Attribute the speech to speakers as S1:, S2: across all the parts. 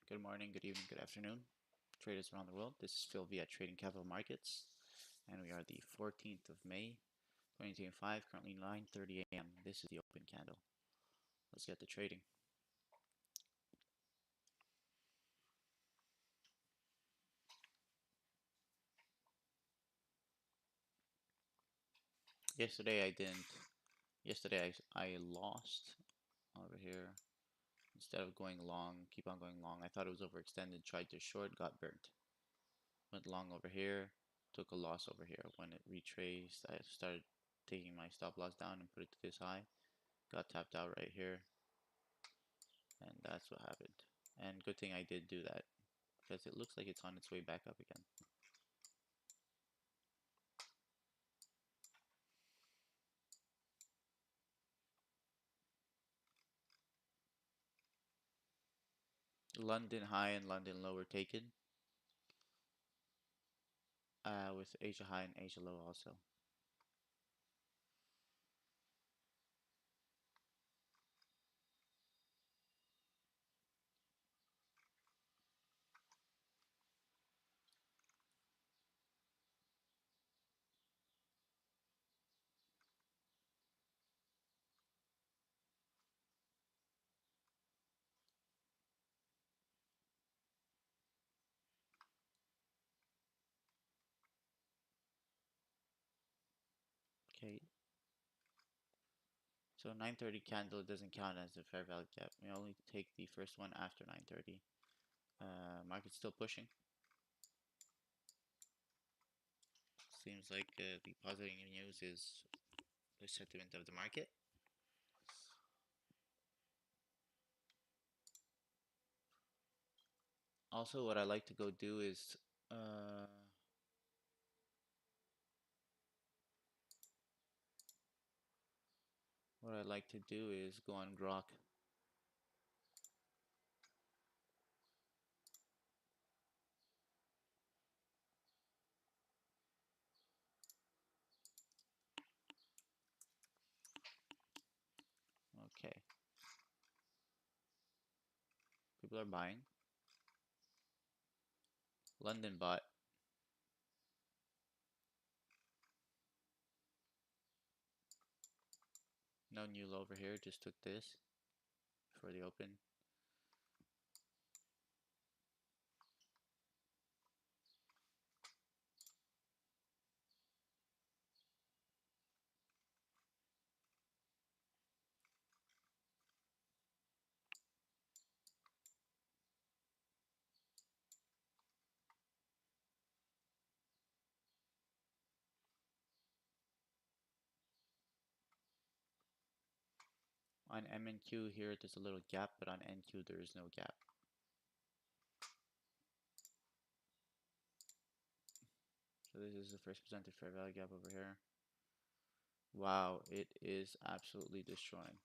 S1: Good morning, good evening, good afternoon, traders around the world. This is Phil V at Trading Capital Markets, and we are the 14th of May, 2025, currently 9:30 a.m. This is the open candle. Let's get to trading. Yesterday I didn't. Yesterday I lost over here. Instead of going long, keep on going long. I thought it was overextended. Tried to short, got burnt. Went long over here, took a loss over here. When it retraced, I started taking my stop loss down and put it to this high. Got tapped out right here, and that's what happened. And good thing I did do that, because it looks like it's on its way back up again. London high and London low were taken, with Asia high and Asia low also. Okay, so 9:30 candle doesn't count as a fair value gap. We only take the first one after 9:30. Market's still pushing. Seems like the positive news is the sentiment of the market. Also, what I like to go do is what I like to do is go on Grok. Okay, people are buying. London bought. No new low over here, just took this for the open. On MNQ here, there's a little gap, but on NQ, there is no gap. So this is the first presented fair value gap over here. Wow, it is absolutely destroying.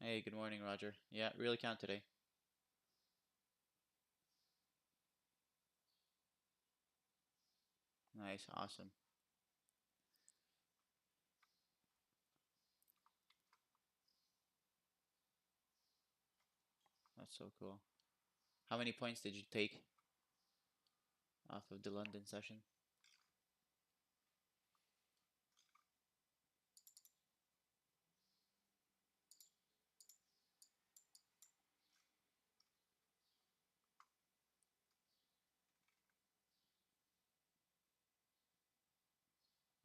S1: Hey, good morning, Roger. Yeah, real account today. Nice, awesome. That's so cool. How many points did you take off of the London session?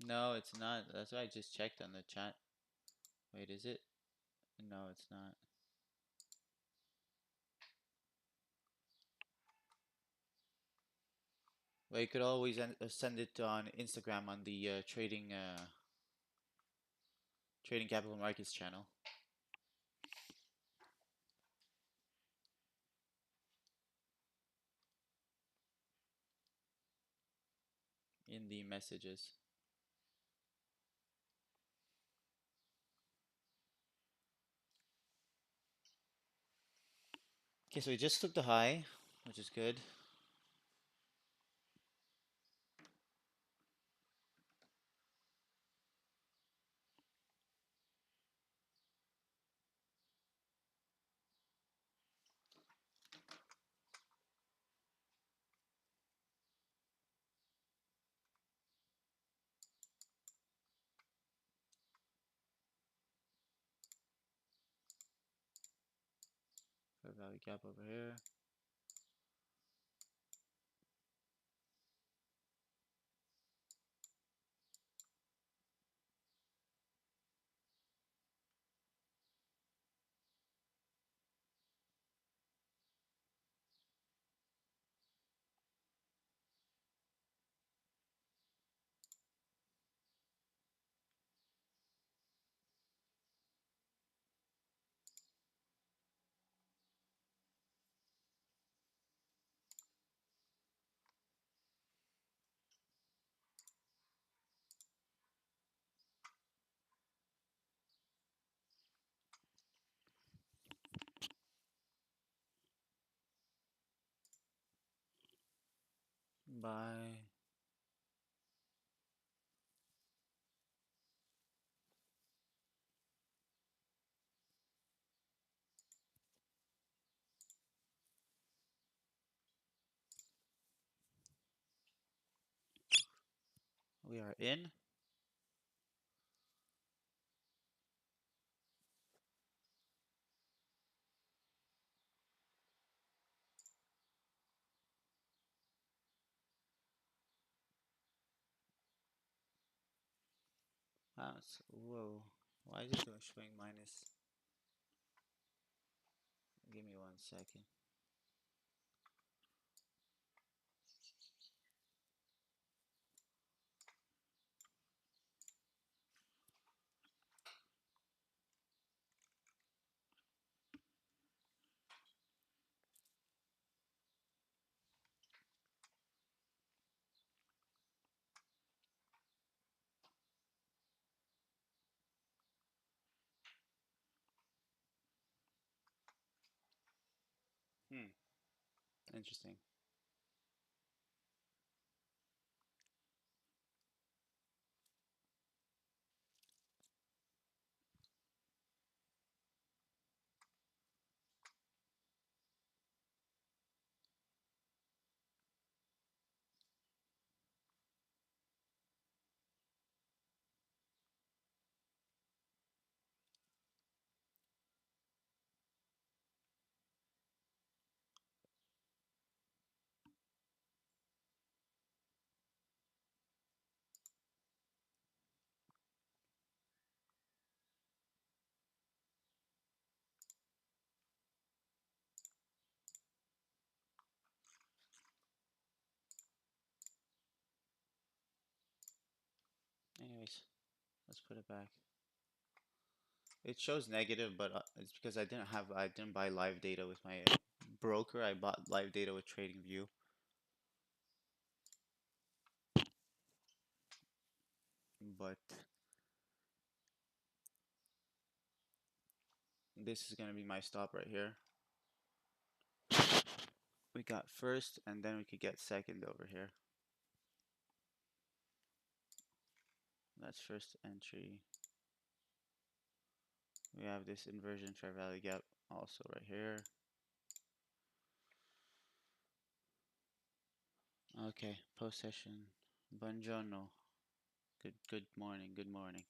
S1: No, it's not. That's why I just checked on the chat. Wait, is it? No, it's not. Well, you could always send it on Instagram on the Trading Capital Markets channel in the messages. Okay, so we just took the high, which is good. Fair value gap over here. Buy. We are in. Whoa. Why is it showing minus? Give me 1 second. Hmm. Interesting. Anyways, let's put it back. It shows negative, but it's because I didn't buy live data with my broker. I bought live data with TradingView. But this is gonna be my stop right here. We got first, and then we could get second over here. That's first entry. We have this inversion fair value gap also right here. Okay, post session. Buongiorno. Good morning. Good morning.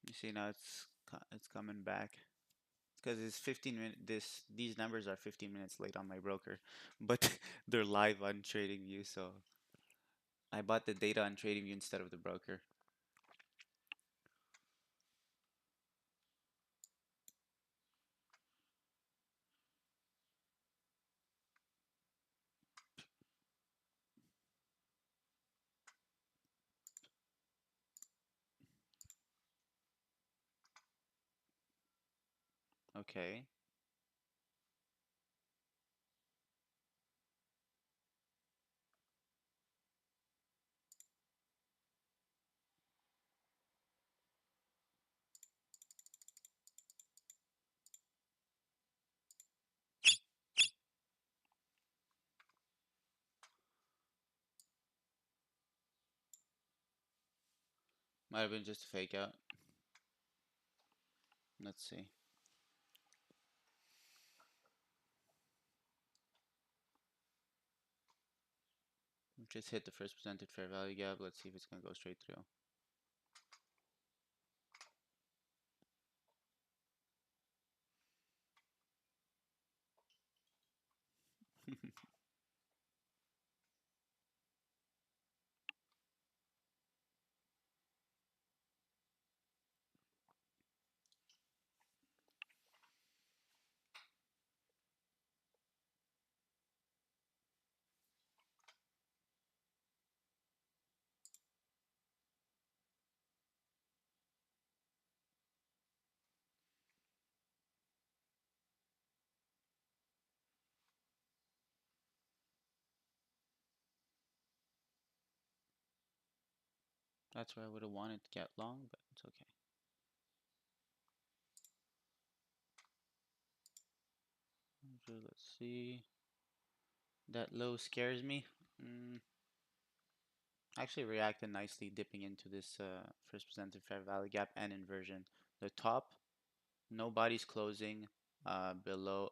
S1: You see now it's coming back. Because it's 15 minutes. These numbers are 15 minutes late on my broker, but they're live on TradingView, so I bought the data on TradingView instead of the broker. Okay. Might have been just a fake out. Let's see. Just hit the first presented fair value gap. Let's see if it's gonna go straight through. That's where I would have wanted to get long, but it's okay. Let's see. That low scares me. Actually reacted nicely, dipping into this first presented fair value gap and inversion. The top, nobody's closing below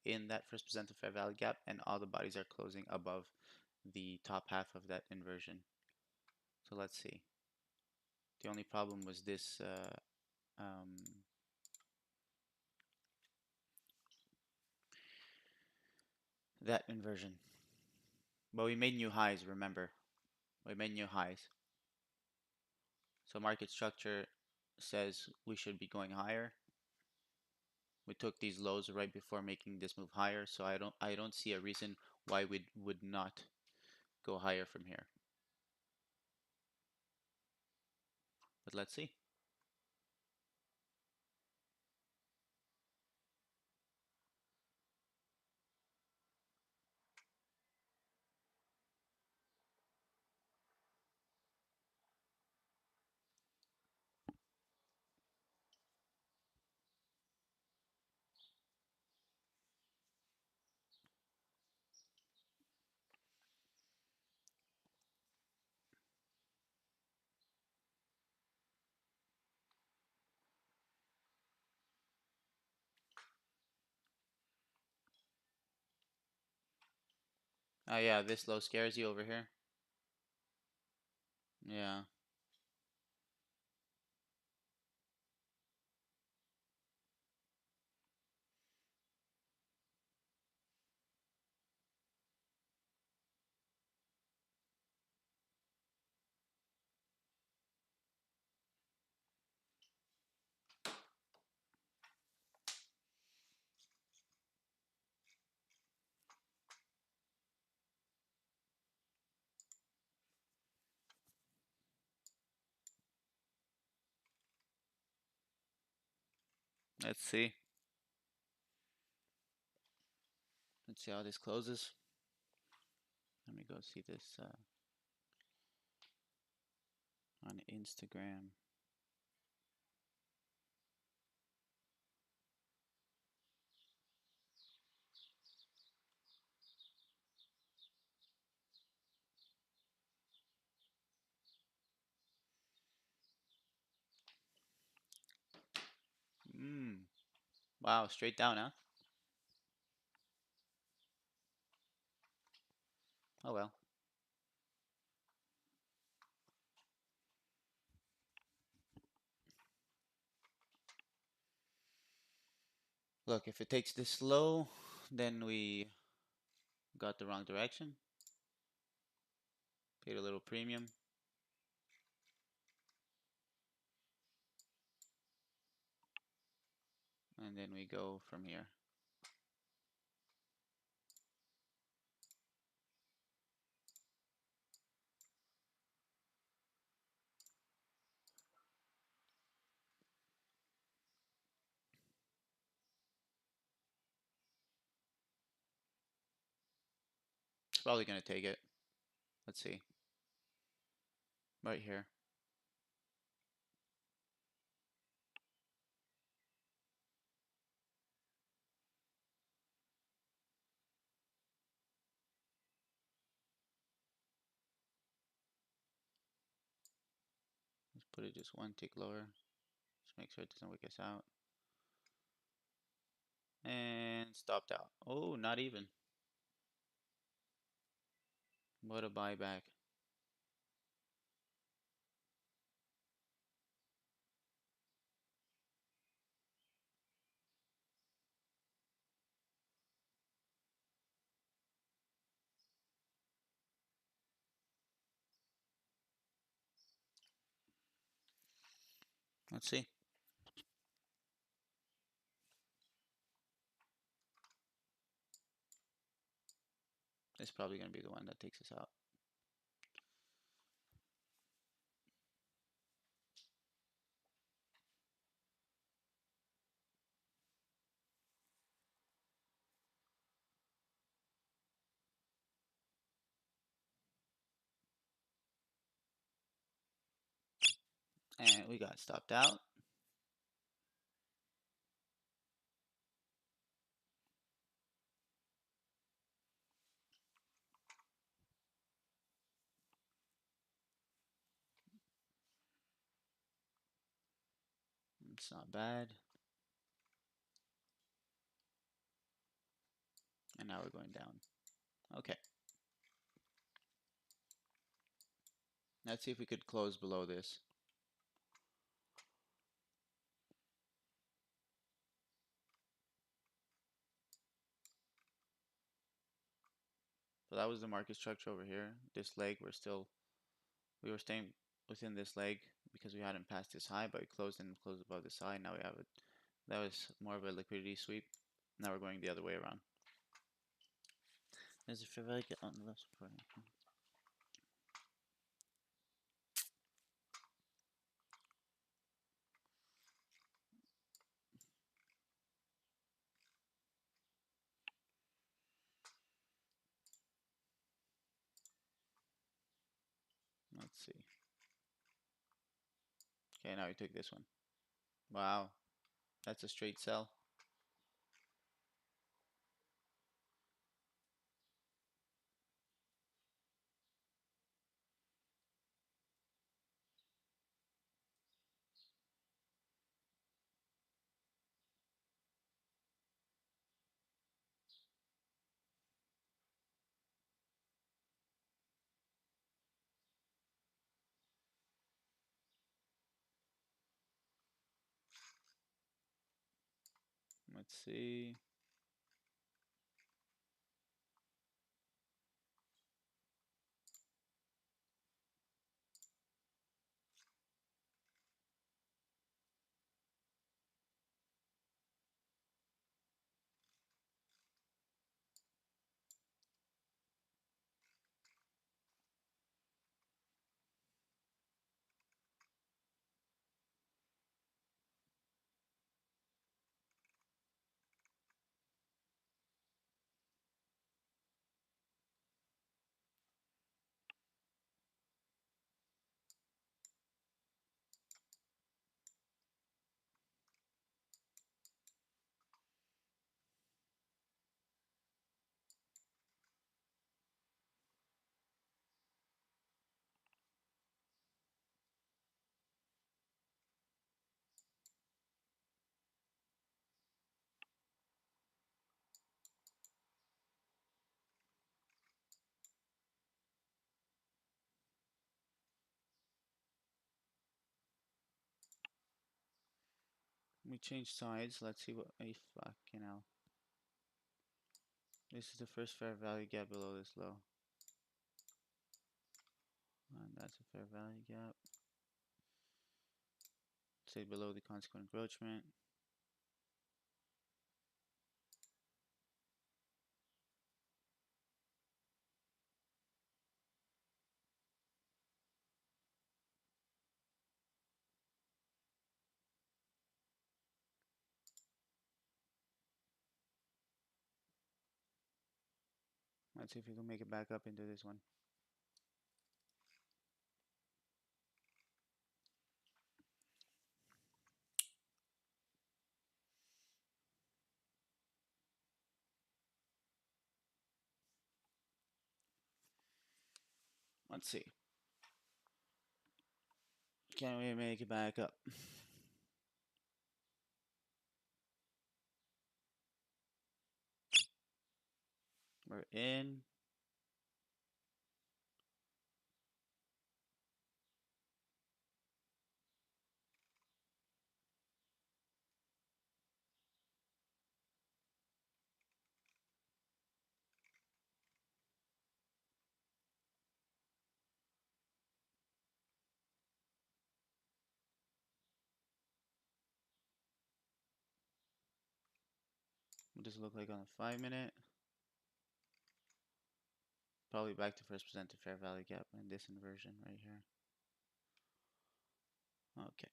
S1: in that first presented fair value gap, and all the bodies are closing above the top half of that inversion. So let's see. The only problem was this that inversion. But we made new highs, remember. We made new highs. So market structure says we should be going higher. We took these lows right before making this move higher, so I don't see a reason why we would not go higher from here. But let's see. Oh yeah, this low scares you over here. Yeah. Let's see. Let's see how this closes. Let me go see this on Instagram. Wow, straight down, huh? Oh well. Look, if it takes this slow, then we got the wrong direction. Paid a little premium. And then we go from here. probably going to take it. Let's see. Right here. Let's put it just one tick lower. Just make sure it doesn't wake us out. And stopped out. Oh, not even. What a buyback. Let's see. This is probably going to be the one that takes us out. And we got stopped out. It's not bad. And now we're going down. Okay. Let's see if we could close below this. So that was the market structure over here. This leg, we were staying within this leg because we hadn't passed this high, but we closed above this high. Now we have it. That was more of a liquidity sweep. Now we're going the other way around. There's a fair value gap on the left support. Let's see. Okay, now we took this one. Wow, that's a straight sell. Let's see. We change sides. Let's see what a fucking hell. This is the first fair value gap below this low. And that's a fair value gap. Say below the consequent encroachment. Let's see if we can make it back up into this one. Let's see. Can we make it back up? We're in. What does it look like on the 5-minute? Probably back to first presented fair value gap and this inversion right here. Okay.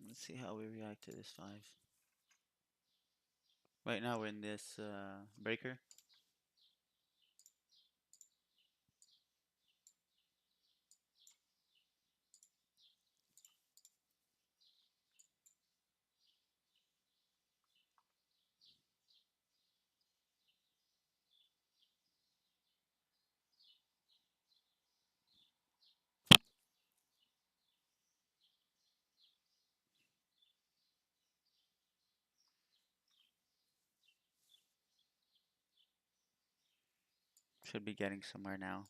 S1: Let's see how we react to this 5. Right now we're in this breaker. Should be getting somewhere now.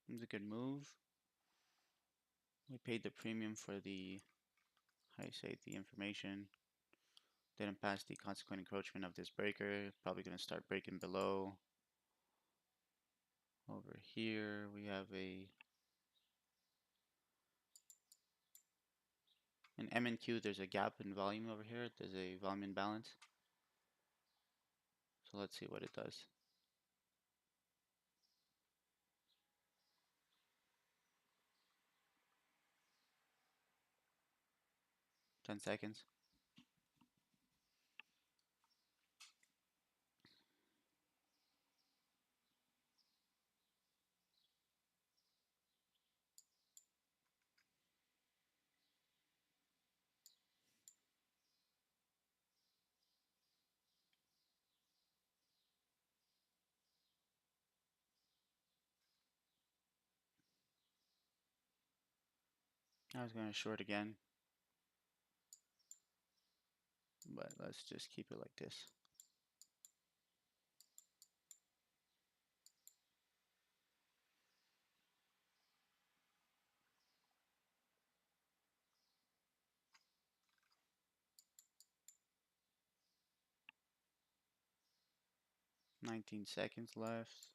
S1: It's a good move. We paid the premium for the, how you say, the information. Didn't pass the consequent encroachment of this breaker. Probably going to start breaking below. Over here we have in M and Q there's a gap in volume over here. There's a volume imbalance. So let's see what it does. 10 seconds. I was going to short again, but let's just keep it like this. "19 seconds left.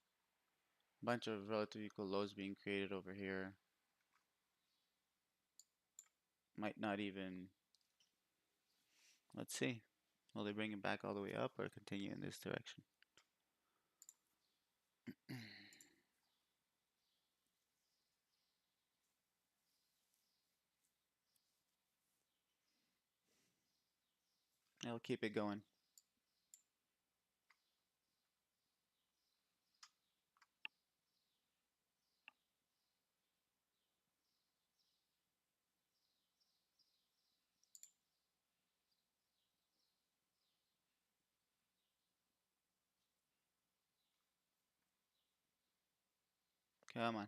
S1: Bunch of relative equal lows being created over here. Might not even. Let's see. Will they bring it back all the way up or continue in this direction? It'll keep it going. Come on.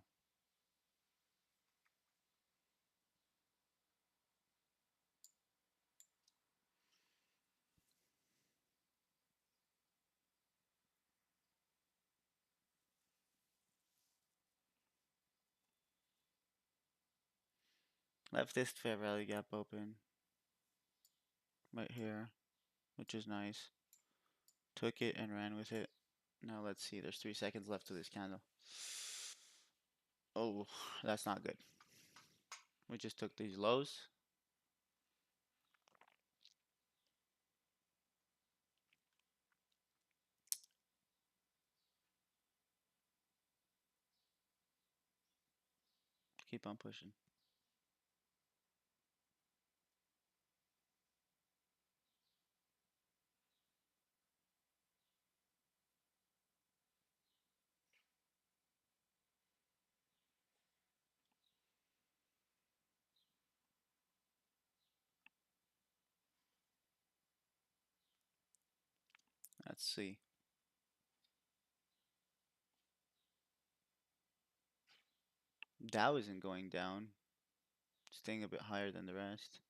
S1: Left this fair value gap open right here, which is nice. Took it and ran with it. Now let's see. There's 3 seconds left to this candle. Oh, that's not good. We just took these lows. Keep on pushing. Let's see. Dow isn't going down. Staying a bit higher than the rest.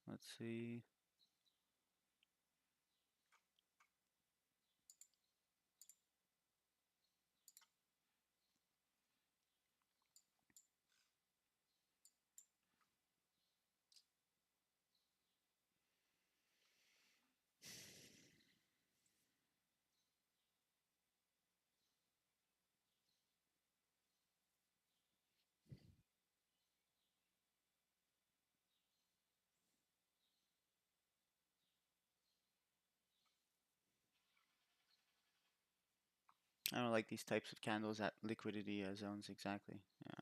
S1: Let's see. I don't like these types of candles at liquidity zones exactly. Yeah,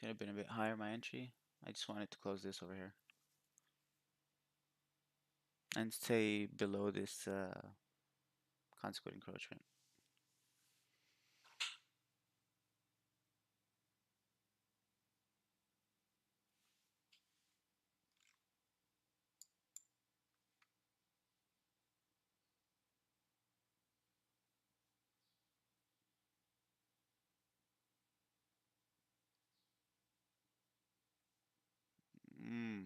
S1: could have been a bit higher my entry. I just wanted to close this over here and stay below this consequent encroachment. Mm.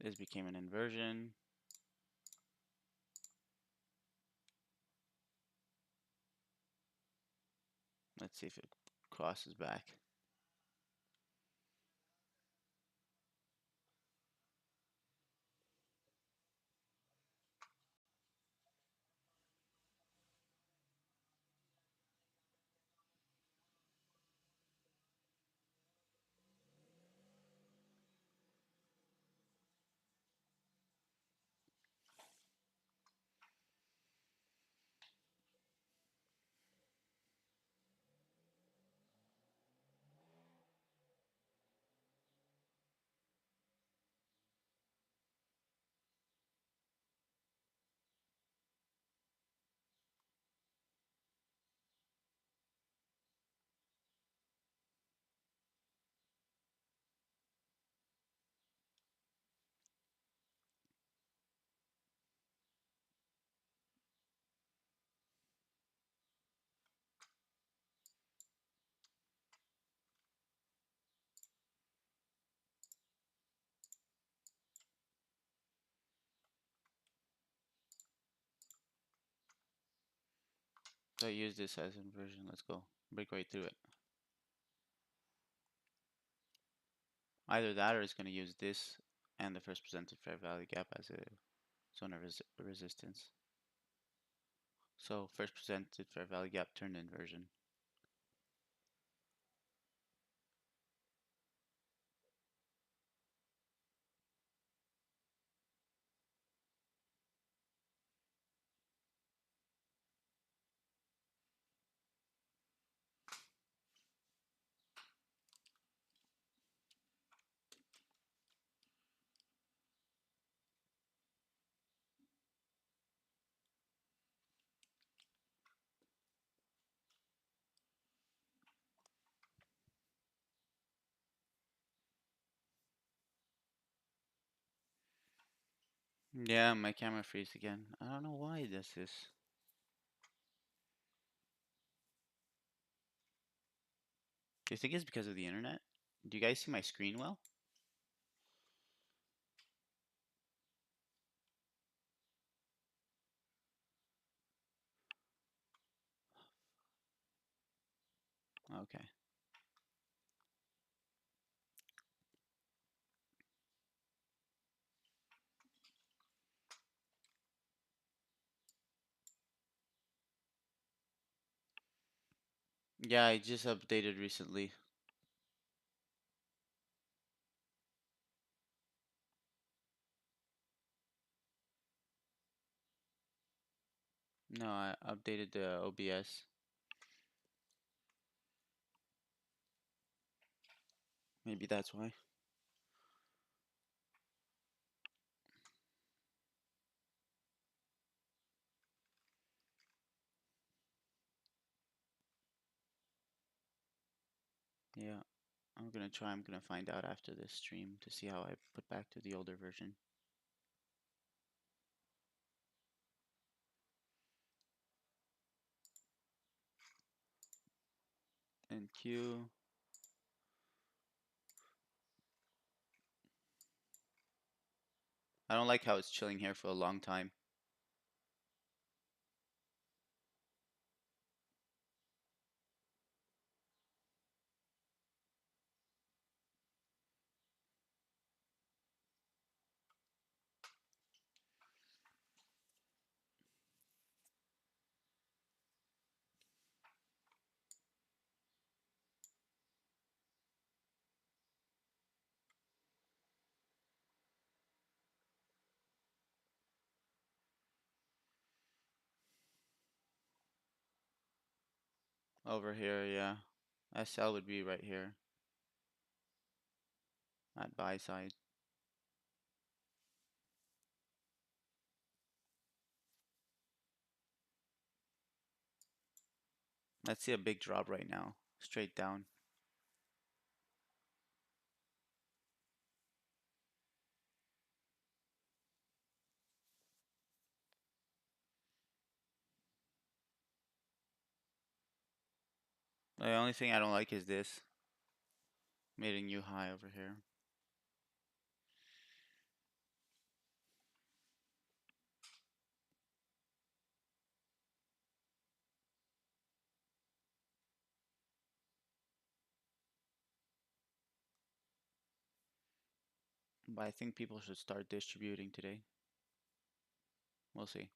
S1: This became an inversion. Let's see if it crosses back. So I use this as inversion. Let's go. Break right through it. Either that or it's going to use this and the first presented fair value gap as a zone of resistance. So first presented fair value gap turned inversion. Yeah, my camera freeze again. I don't know why it does this. Do you think it's because of the internet? Do you guys see my screen well? Okay. Yeah, I just updated recently. No, I updated the OBS. Maybe that's why. Yeah, I'm gonna find out after this stream to see how I put back to the older version. And Q. I don't like how it's chilling here for a long time. Over here, yeah. SL would be right here at buy side. Let's see a big drop right now, straight down. The only thing I don't like is this. Made a new high over here. But I think people should start distributing today. We'll see.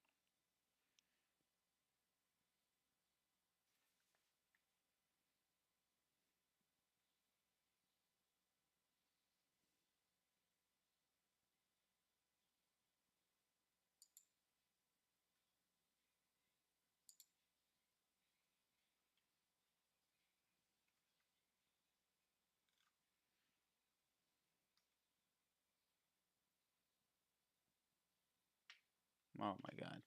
S1: Oh my god.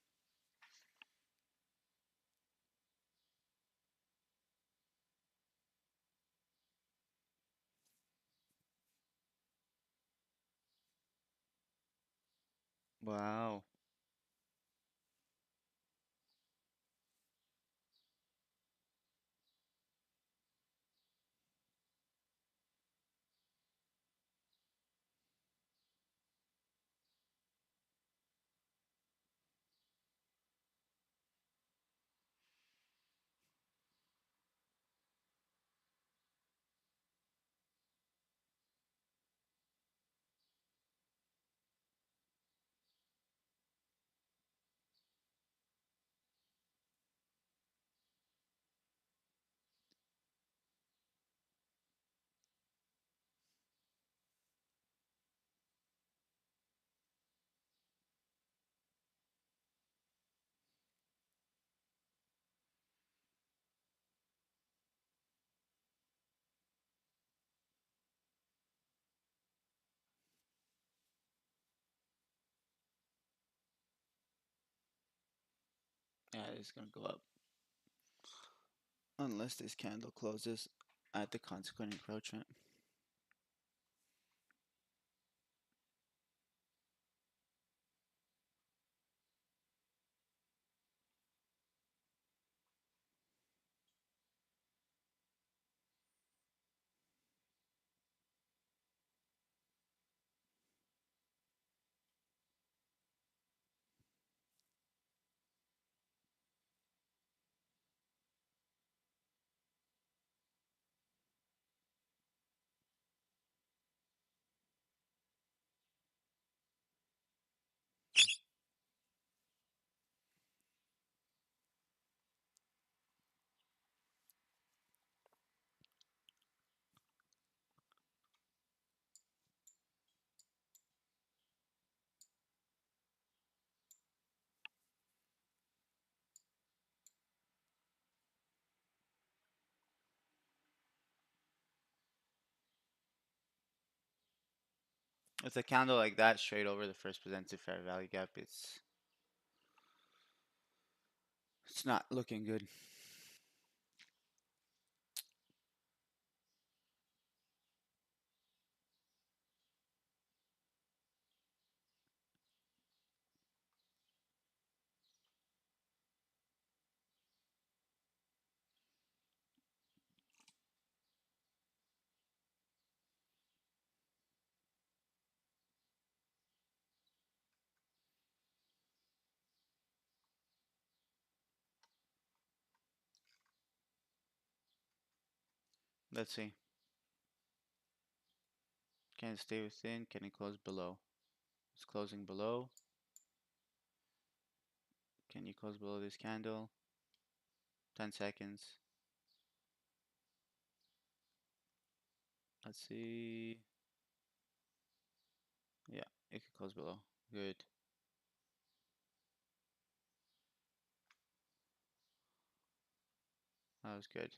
S1: Wow. Yeah, it's gonna go up. Unless this candle closes at the consequent encroachment. With a candle like that straight over the first presented fair value gap, it's not looking good. Let's see. Can it stay within? Can it close below? It's closing below. Can you close below this candle? 10 seconds. Let's see. Yeah, it could close below. Good. That was good.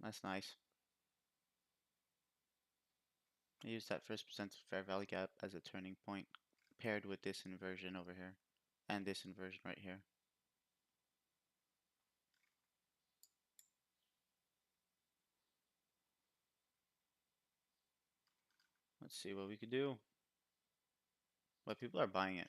S1: That's nice. I used that first presented fair value gap as a turning point paired with this inversion over here and this inversion right here. Let's see what we could do. But people are buying it.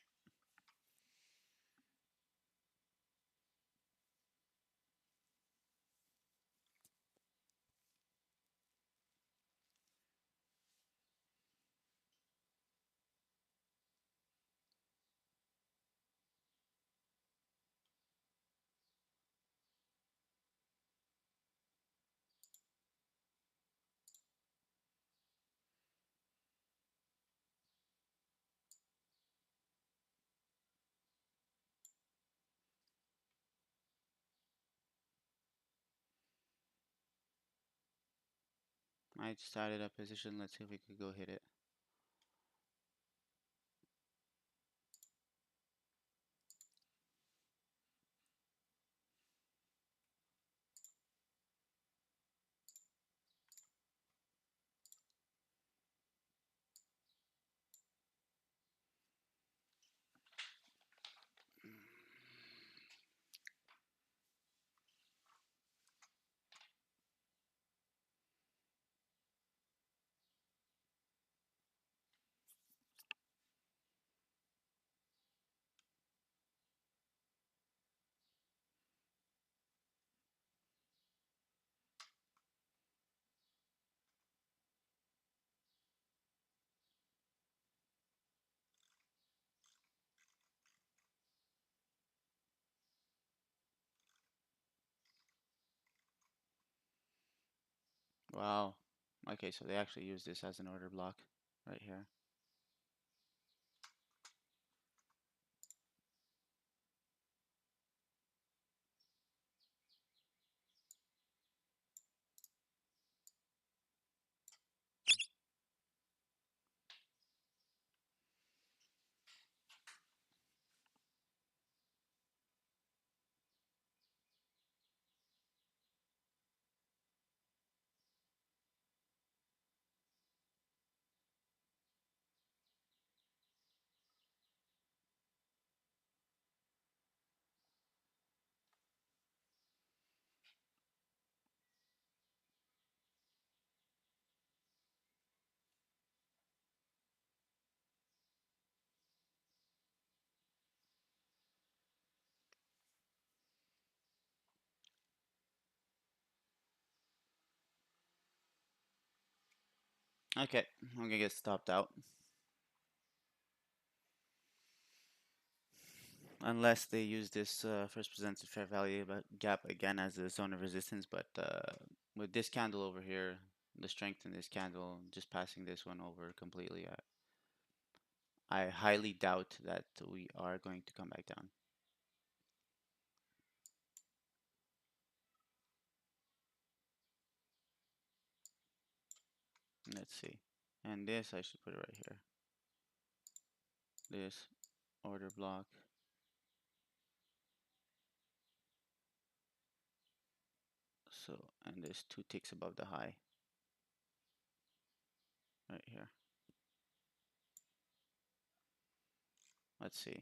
S1: I started a position. Let's see if we could go hit it. Wow. Okay, so they actually use this as an order block right here. Okay, I'm gonna get stopped out. Unless they use this first presented fair value gap again as a zone of resistance, but with this candle over here, the strength in this candle, just passing this one over completely, I highly doubt that we are going to come back down. Let's see. And this, I should put it right here. This order block. So, and there's 2 ticks above the high right here. Let's see.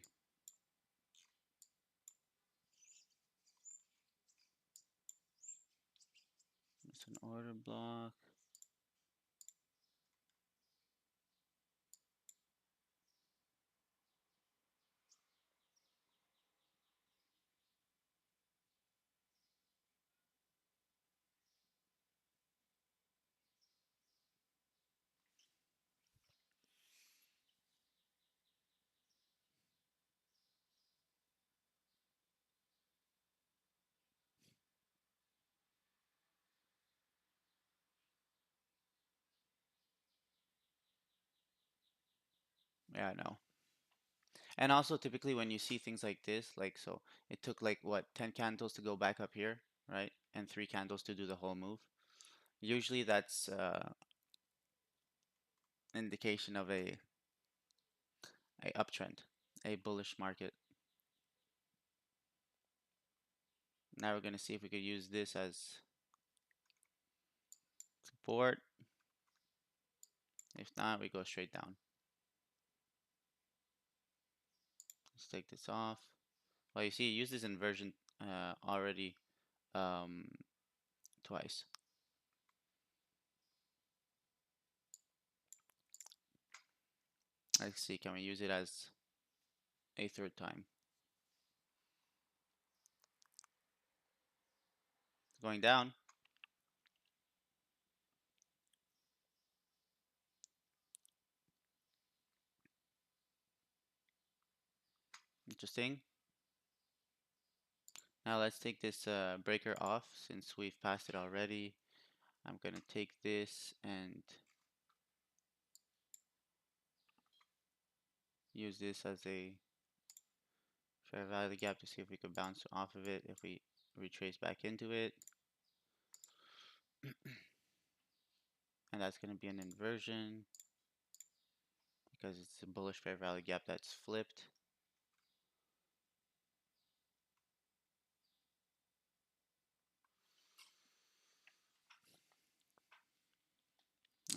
S1: It's an order block. Yeah, I know. And also, typically, when you see things like this, like so, it took like what, 10 candles to go back up here, right? And 3 candles to do the whole move. Usually, that's indication of a uptrend, a bullish market. Now we're gonna see if we could use this as support. If not, we go straight down. Let's take this off. Well, you see, use this inversion already um, twice. Let's see, can we use it as a third time? It's going down. Interesting. Now let's take this breaker off since we've passed it already. I'm gonna take this and use this as a fair value gap to see if we could bounce off of it if we retrace back into it. And that's gonna be an inversion because it's a bullish fair value gap that's flipped.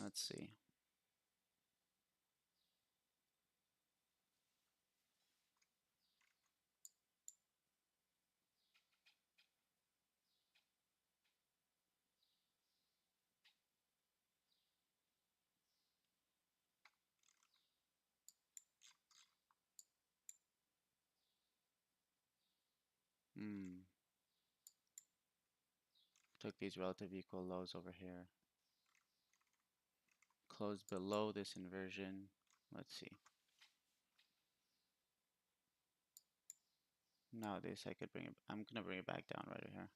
S1: Let's see. Hmm. Took these relative equal lows over here. Closed below this inversion. Let's see. Now this I could bring it. I'm gonna bring it back down right here.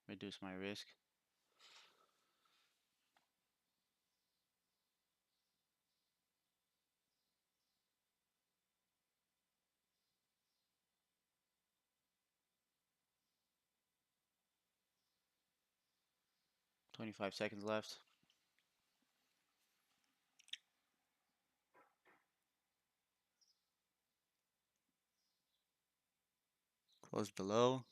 S1: Reduce my risk. 25 seconds left. Close below.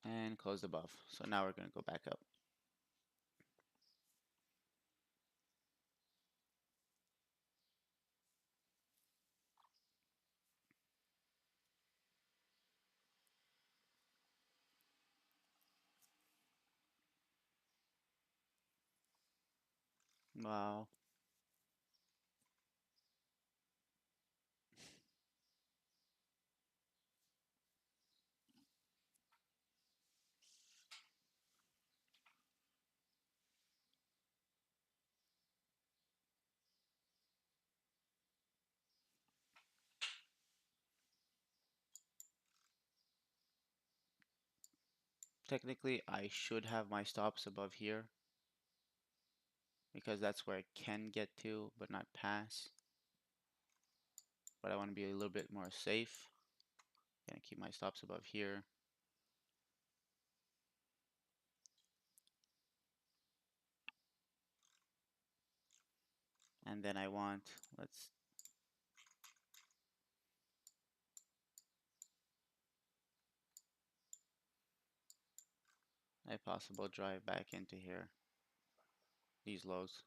S1: And closed above. So now we're gonna go back up. Wow. Technically, I should have my stops above here because that's where I can get to, but not pass. But I want to be a little bit more safe. Gonna keep my stops above here. And then I want, let's, a possible drive back into here. These lows.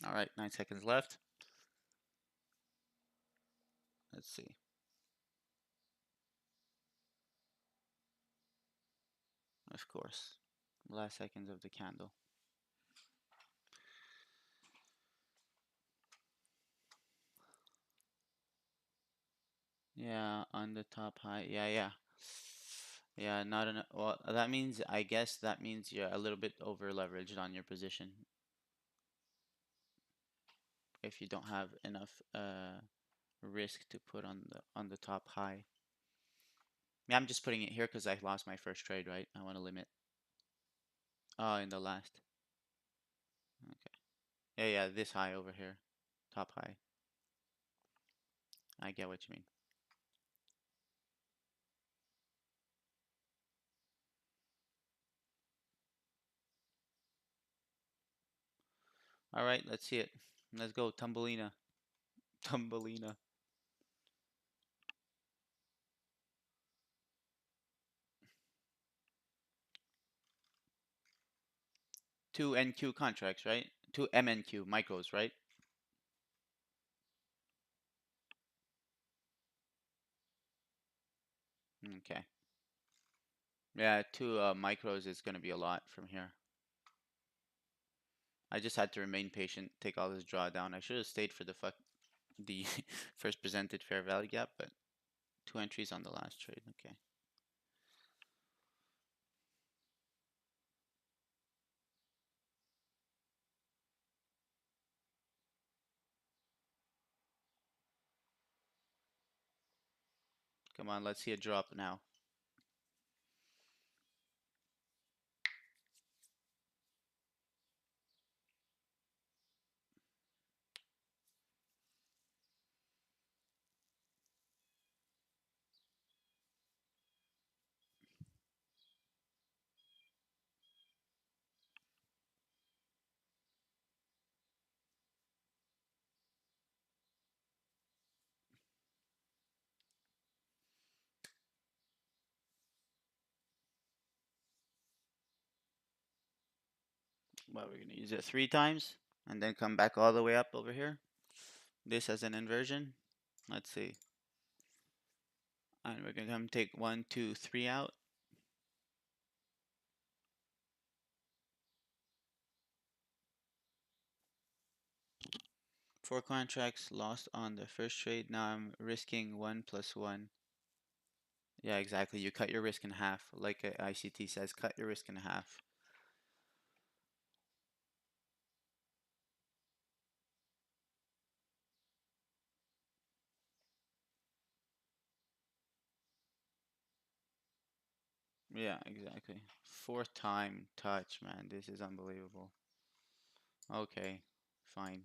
S1: All right, 9 seconds left. Let's see. Of course. Last seconds of the candle. Yeah, on the top high. Yeah, yeah. Yeah, not enough. Well, that means, I guess that means you're a little bit over leveraged on your position if you don't have enough risk to put on the top high. Yeah, I'm just putting it here because I lost my first trade, right? I want to limit. Oh, in the last. Okay. Yeah, yeah, this high over here. Top high. I get what you mean. All right, let's see it. Let's go, Tumbelina. Tumbelina. 2 NQ contracts, right? 2 MNQ micros, right? Okay. Yeah, 2 micros is going to be a lot from here. I just had to remain patient, take all this drawdown. I should have stayed for the first presented fair value gap, but 2 entries on the last trade. Okay. Come on, let's see a drop now. Well, we're gonna use it 3 times and then come back all the way up over here. This as an inversion. Let's see. And we're gonna come take 1, 2, 3 out. Four contracts lost on the first trade. Now I'm risking 1 + 1. Yeah, exactly. You cut your risk in half. Like ICT says, cut your risk in half. Yeah, exactly. Fourth time touch, man. This is unbelievable. Okay, fine.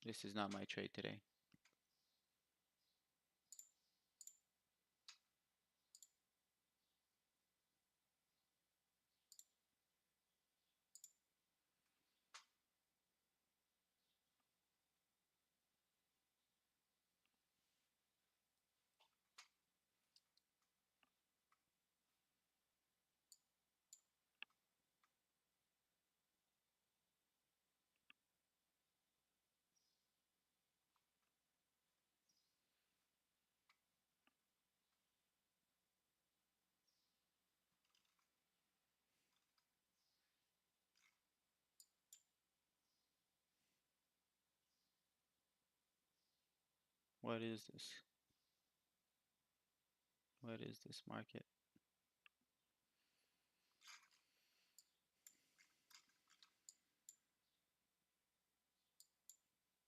S1: This is not my trade today. What is this? What is this market?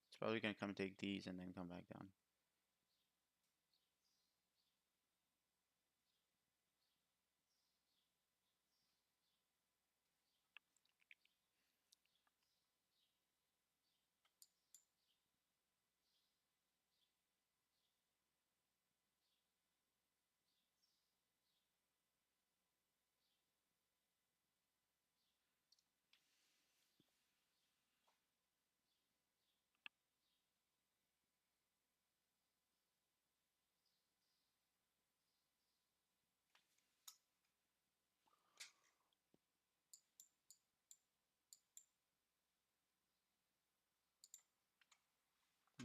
S1: It's probably gonna come take these and then come back down.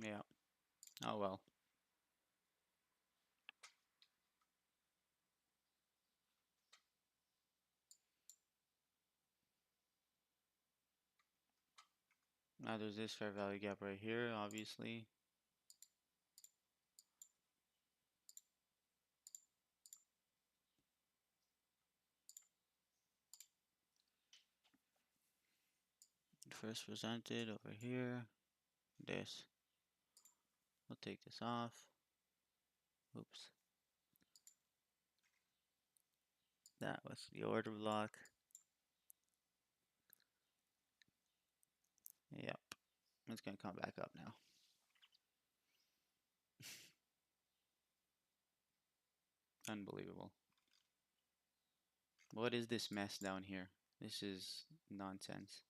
S1: Yeah. Oh well. Now there's this fair value gap right here, obviously. First presented over here. This. We'll take this off. Oops. That was the order block. Yep. It's gonna come back up now. Unbelievable. What is this mess down here? This is nonsense.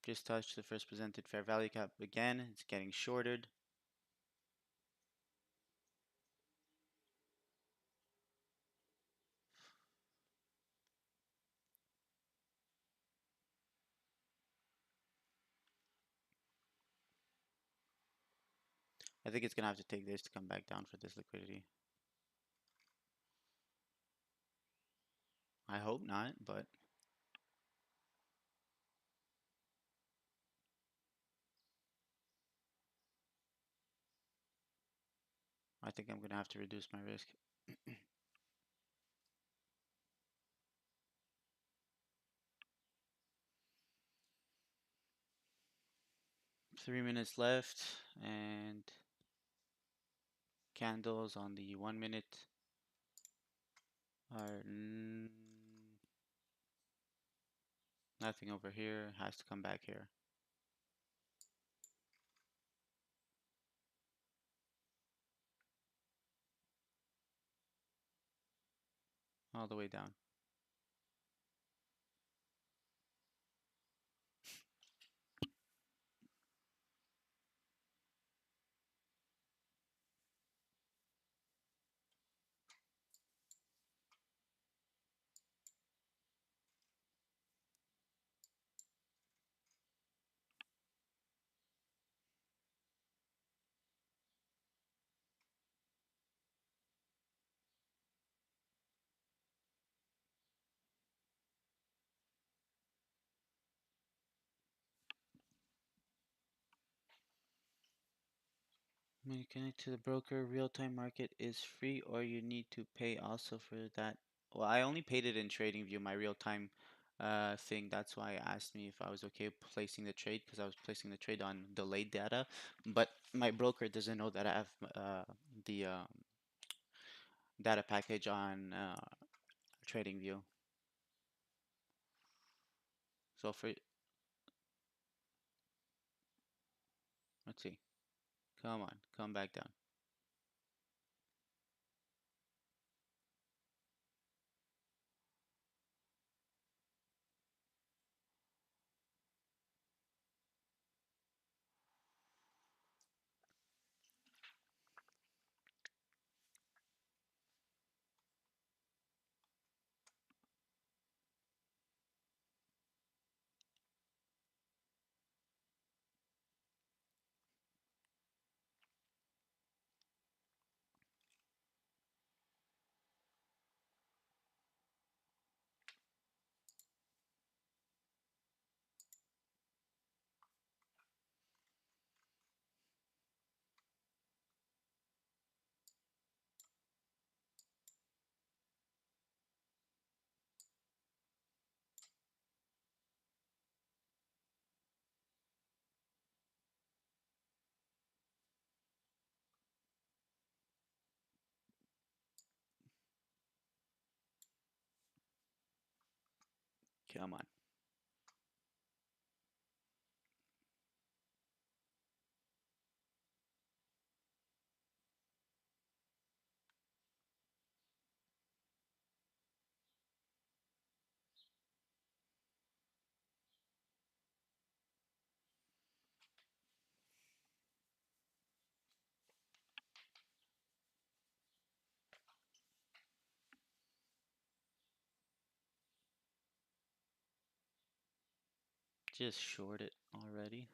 S1: Just touched the first presented fair value gap again. It's getting shorted. I think it's gonna have to take this to come back down for this liquidity. I hope not, but I think I'm gonna have to reduce my risk. 3 minutes left, and candles on the 1 minute are nothing over here. Has to come back here. All the way down. When you connect to the broker, real-time market is free or you need to pay also for that. Well, I only paid it in TradingView, my real-time thing. That's why I asked me if I was okay placing the trade because I was placing the trade on delayed data. But my broker doesn't know that I have the data package on TradingView. So for, let's see. Come on, come back down. Come on. Just short it already.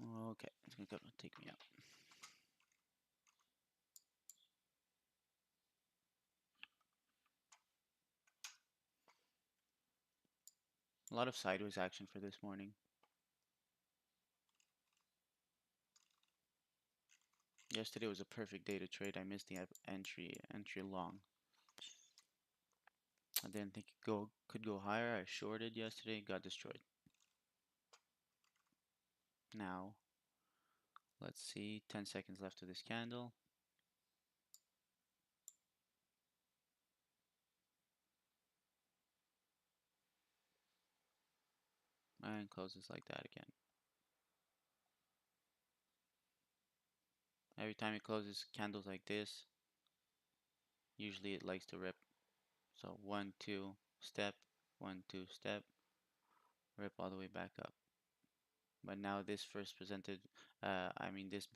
S1: Okay, it's gonna take me out. A lot of sideways action for this morning. Yesterday was a perfect day to trade. I missed the entry long. I didn't think it could go higher. I shorted yesterday, got destroyed. Now, let's see, 10 seconds left of this candle. And closes like that again. Every time it closes candles like this, usually it likes to rip. So 1, 2, step, 1, 2, step, rip all the way back up. But now this first presented, this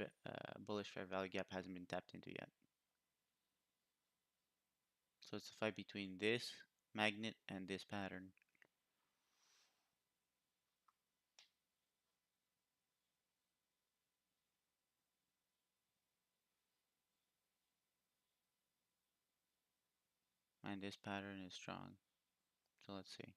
S1: bullish fair value gap hasn't been tapped into yet. So it's a fight between this magnet and this pattern. And this pattern is strong. So let's see.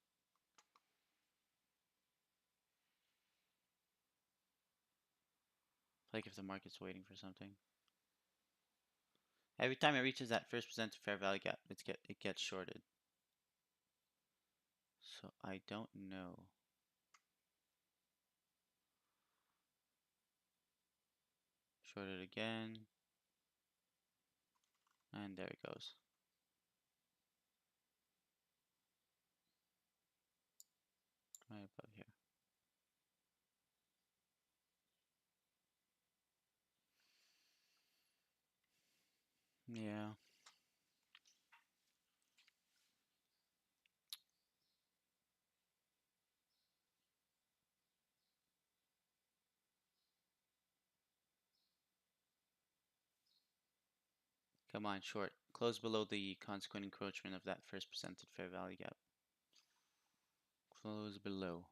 S1: Like if the market's waiting for something. Every time it reaches that first presented fair value gap, it gets shorted. So I don't know. Shorted again. And there it goes. Right above here. Yeah. Come on, short. Close below the consequent encroachment of that first presented fair value gap. Close below.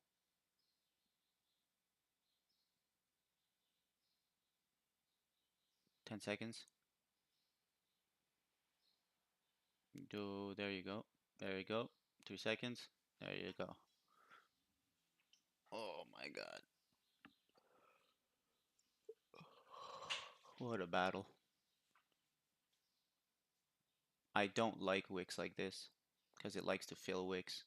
S1: Ten seconds. There you go. There you go. 3 seconds. There you go. Oh my god. What a battle. I don't like wicks like this because it likes to fill wicks.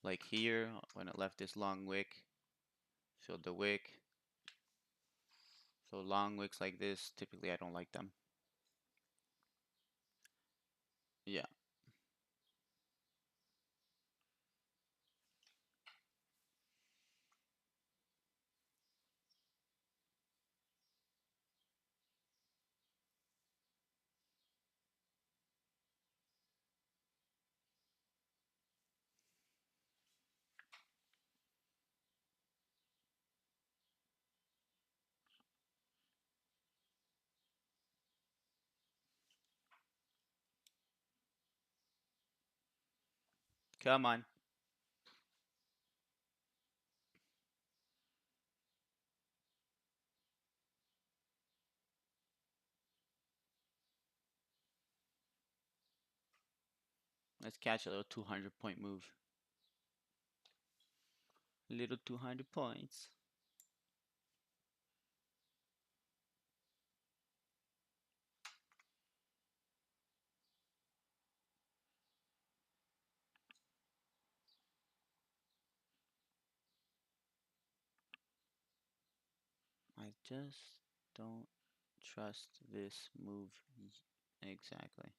S1: Like here, when it left this long wick, filled the wick. So long wicks like this, typically I don't like them. Yeah. Come on. Let's catch a little 200-point move. Little 200 points. I just don't trust this move exactly.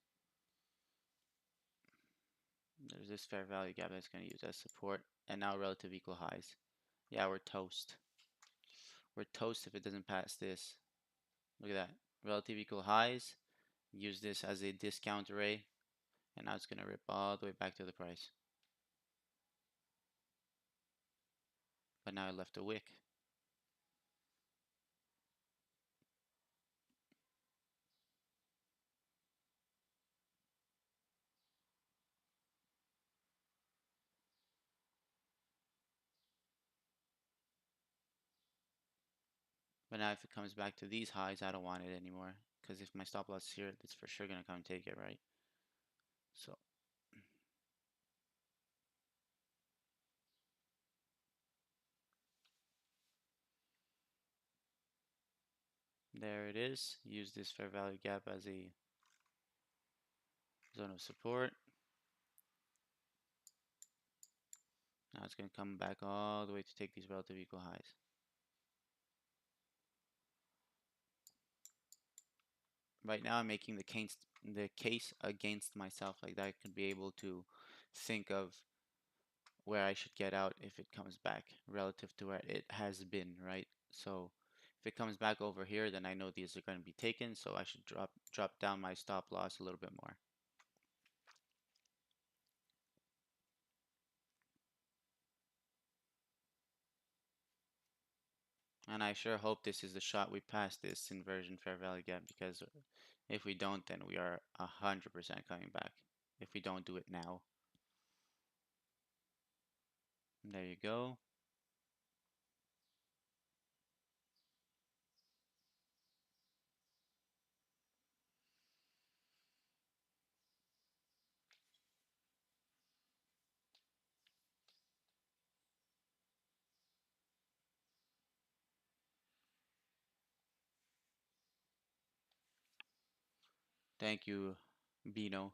S1: There's this fair value gap that's going to use as support, and now relative equal highs. Yeah, we're toast. We're toast if it doesn't pass this. Look at that. Relative equal highs. Use this as a discount array, and now it's going to rip all the way back to the price. But now I left a wick. But now if it comes back to these highs, I don't want it anymore. Because if my stop loss is here, it's for sure going to come and take it, right? So there it is. Use this fair value gap as a zone of support. Now it's going to come back all the way to take these relative equal highs. Right now I'm making the case against myself, like that I could be able to think of where I should get out if it comes back relative to where it has been, right? So if it comes back over here, then I know these are going to be taken, so I should drop down my stop loss a little bit more. And I sure hope this is the shot we pass this inversion fair value gap, because if we don't, then we are 100% coming back. If we don't do it now. There you go. Thank you, Bino.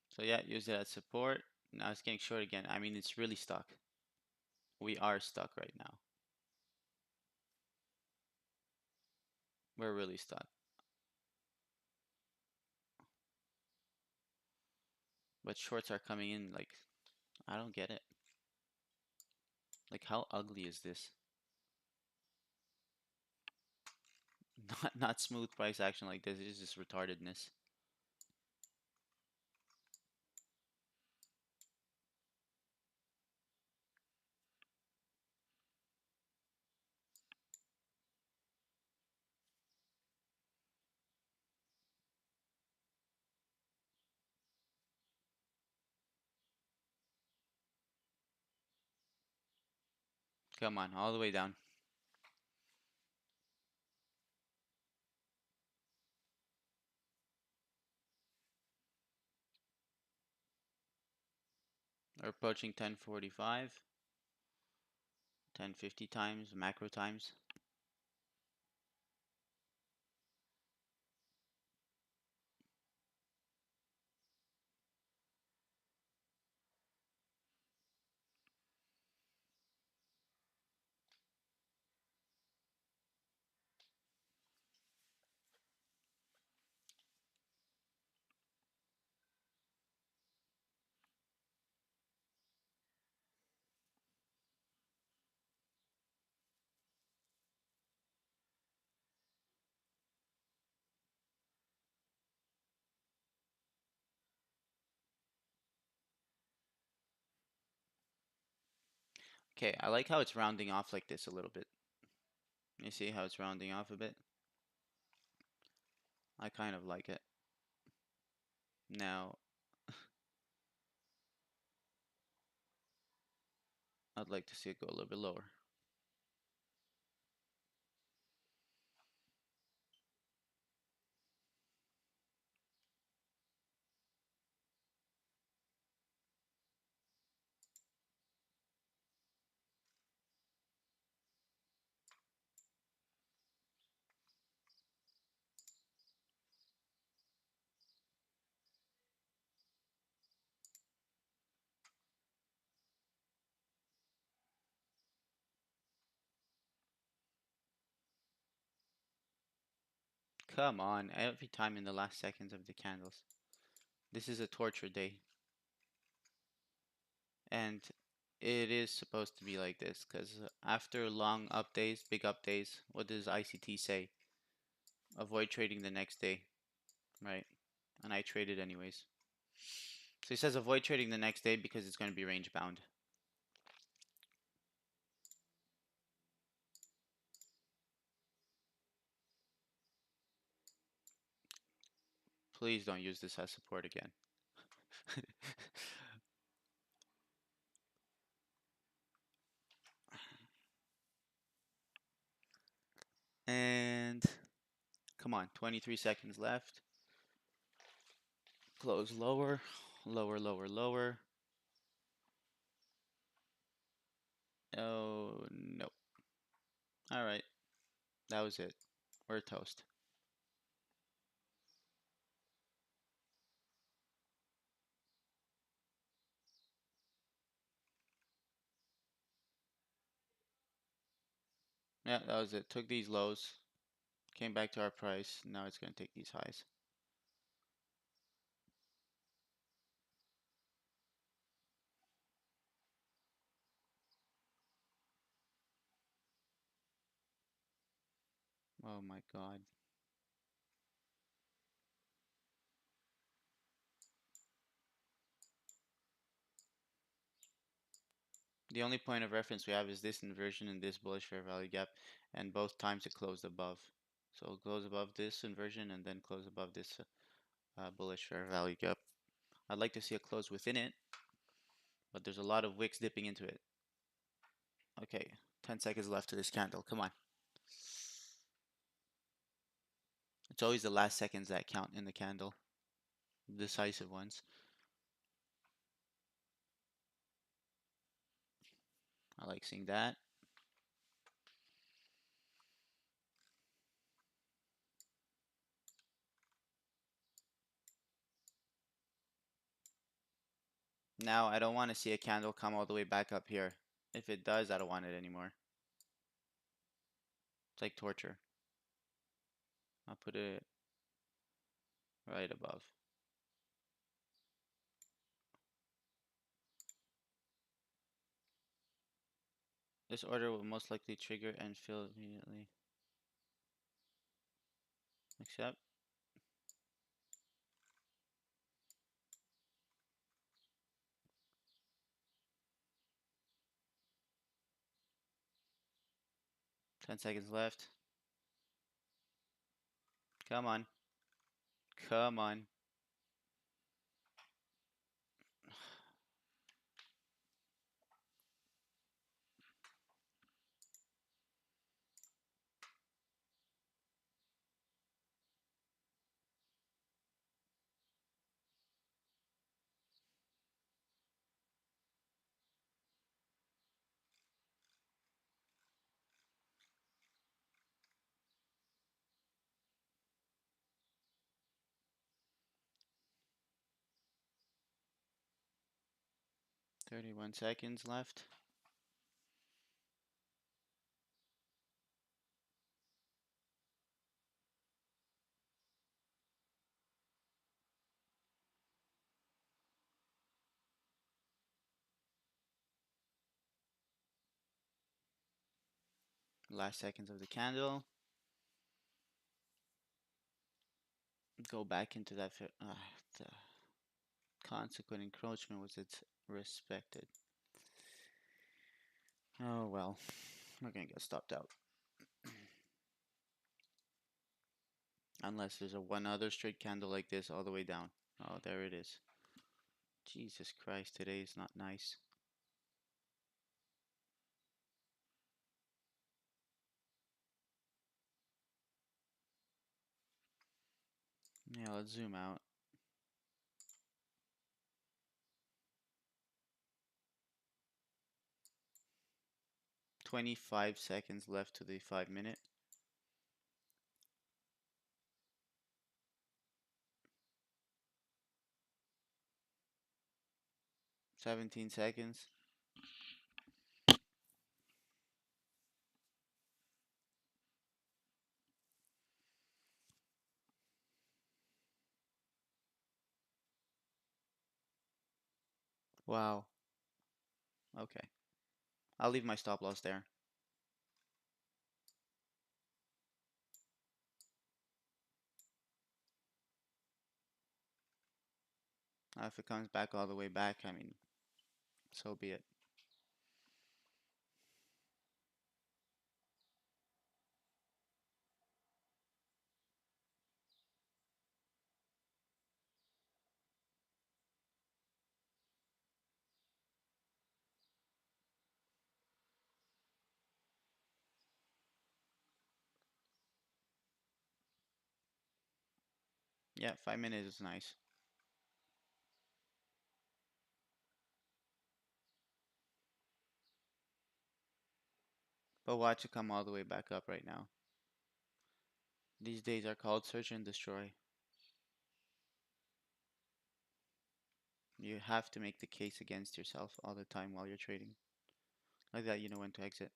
S1: So yeah, use it as support. Now it's getting short again. I mean, it's really stuck. We are stuck right now. We're really stuck. But shorts are coming in like, I don't get it. Like, how ugly is this? Not smooth price action like this. It's just retardedness. Come on, all the way down. We're approaching 1045, 1050 times, macro times. Okay, I like how it's rounding off like this a little bit. You see how it's rounding off a bit? I kind of like it. Now, I'd like to see it go a little bit lower. Come on, every time in the last seconds of the candles. This is a torture day. And it is supposed to be like this, because after long up days, big up days, what does ICT say? Avoid trading the next day, right? And I traded anyways. So he says avoid trading the next day because it's going to be range bound. Please don't use this as support again. And come on, 23 seconds left. Close lower, lower, lower, lower. Oh, no. All right, that was it. We're toast. Yeah, that was it. Took these lows, came back to our price. Now it's going to take these highs. Oh my God. The only point of reference we have is this inversion and this bullish fair value gap, and both times it closed above. So it'll close above this inversion and then close above this bullish fair value gap. I'd like to see a close within it, but there's a lot of wicks dipping into it. Okay, 10 seconds left to this candle. Come on. It's always the last seconds that count in the candle, decisive ones. I like seeing that. Now, I don't want to see a candle come all the way back up here. If it does, I don't want it anymore. It's like torture. I'll put it right above. This order will most likely trigger and fill immediately. Accept. Ten seconds left. Come on. Come on. 31 seconds left. Last seconds of the candle. Go back into that. The consequent encroachment was it's respected. Oh well. We're gonna get stopped out. Unless there's a one other straight candle like this all the way down. Oh, there it is. Jesus Christ, today is not nice. Yeah, let's zoom out. 25 seconds left to the 5 minute. 17 seconds. Wow. Okay. I'll leave my stop loss there. If it comes back all the way back, I mean, so be it. Yeah, 5 minutes is nice. But watch it come all the way back up right now. These days are called search and destroy. You have to make the case against yourself all the time while you're trading. Like that, you know when to exit.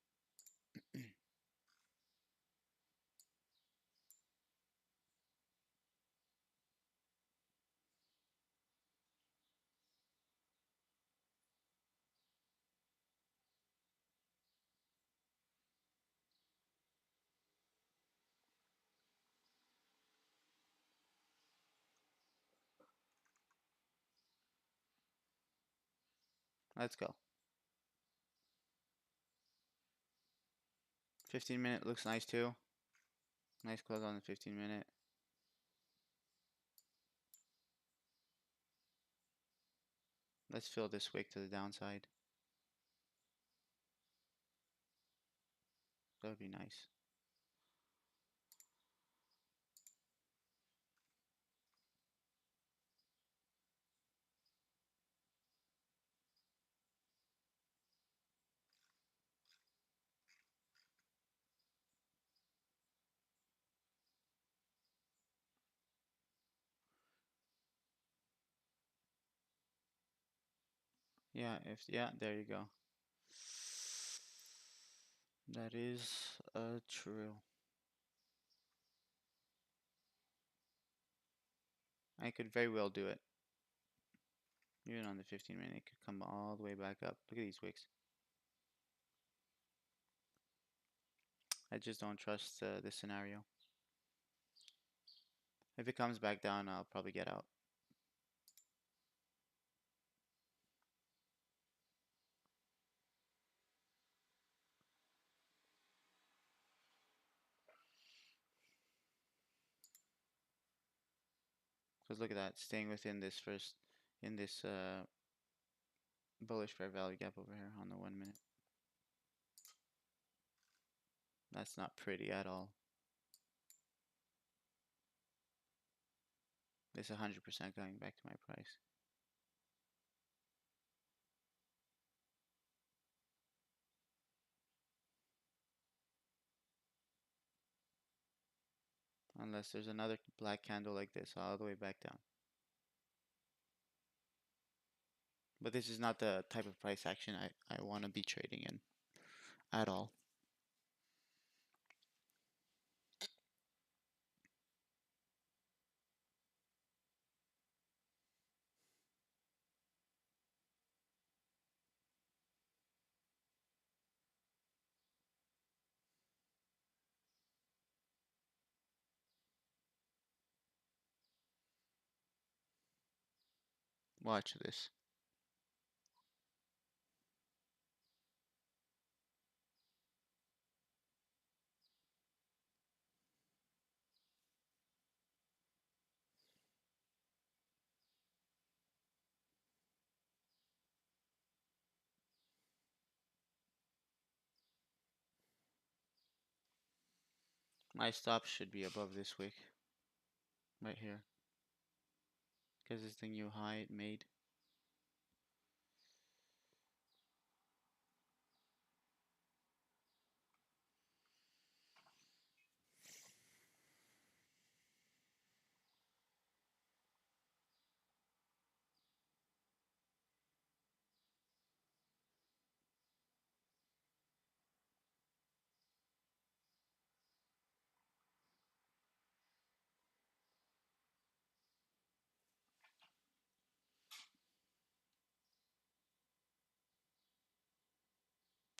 S1: Let's go. 15-minute looks nice too. Nice close on the 15-minute. Let's fill this wick to the downside. That would be nice. Yeah, there you go. That is true. I could very well do it. Even on the 15-minute, it could come all the way back up. Look at these wicks. I just don't trust this scenario. If it comes back down, I'll probably get out. Because look at that, staying within this in this bullish fair value gap over here on the 1 minute. That's not pretty at all. It's 100% going back to my price. Unless there's another black candle like this all the way back down. But this is not the type of price action I want to be trading in at all. Watch this. My stop should be above this wick. Right here. Because it's the new high it made.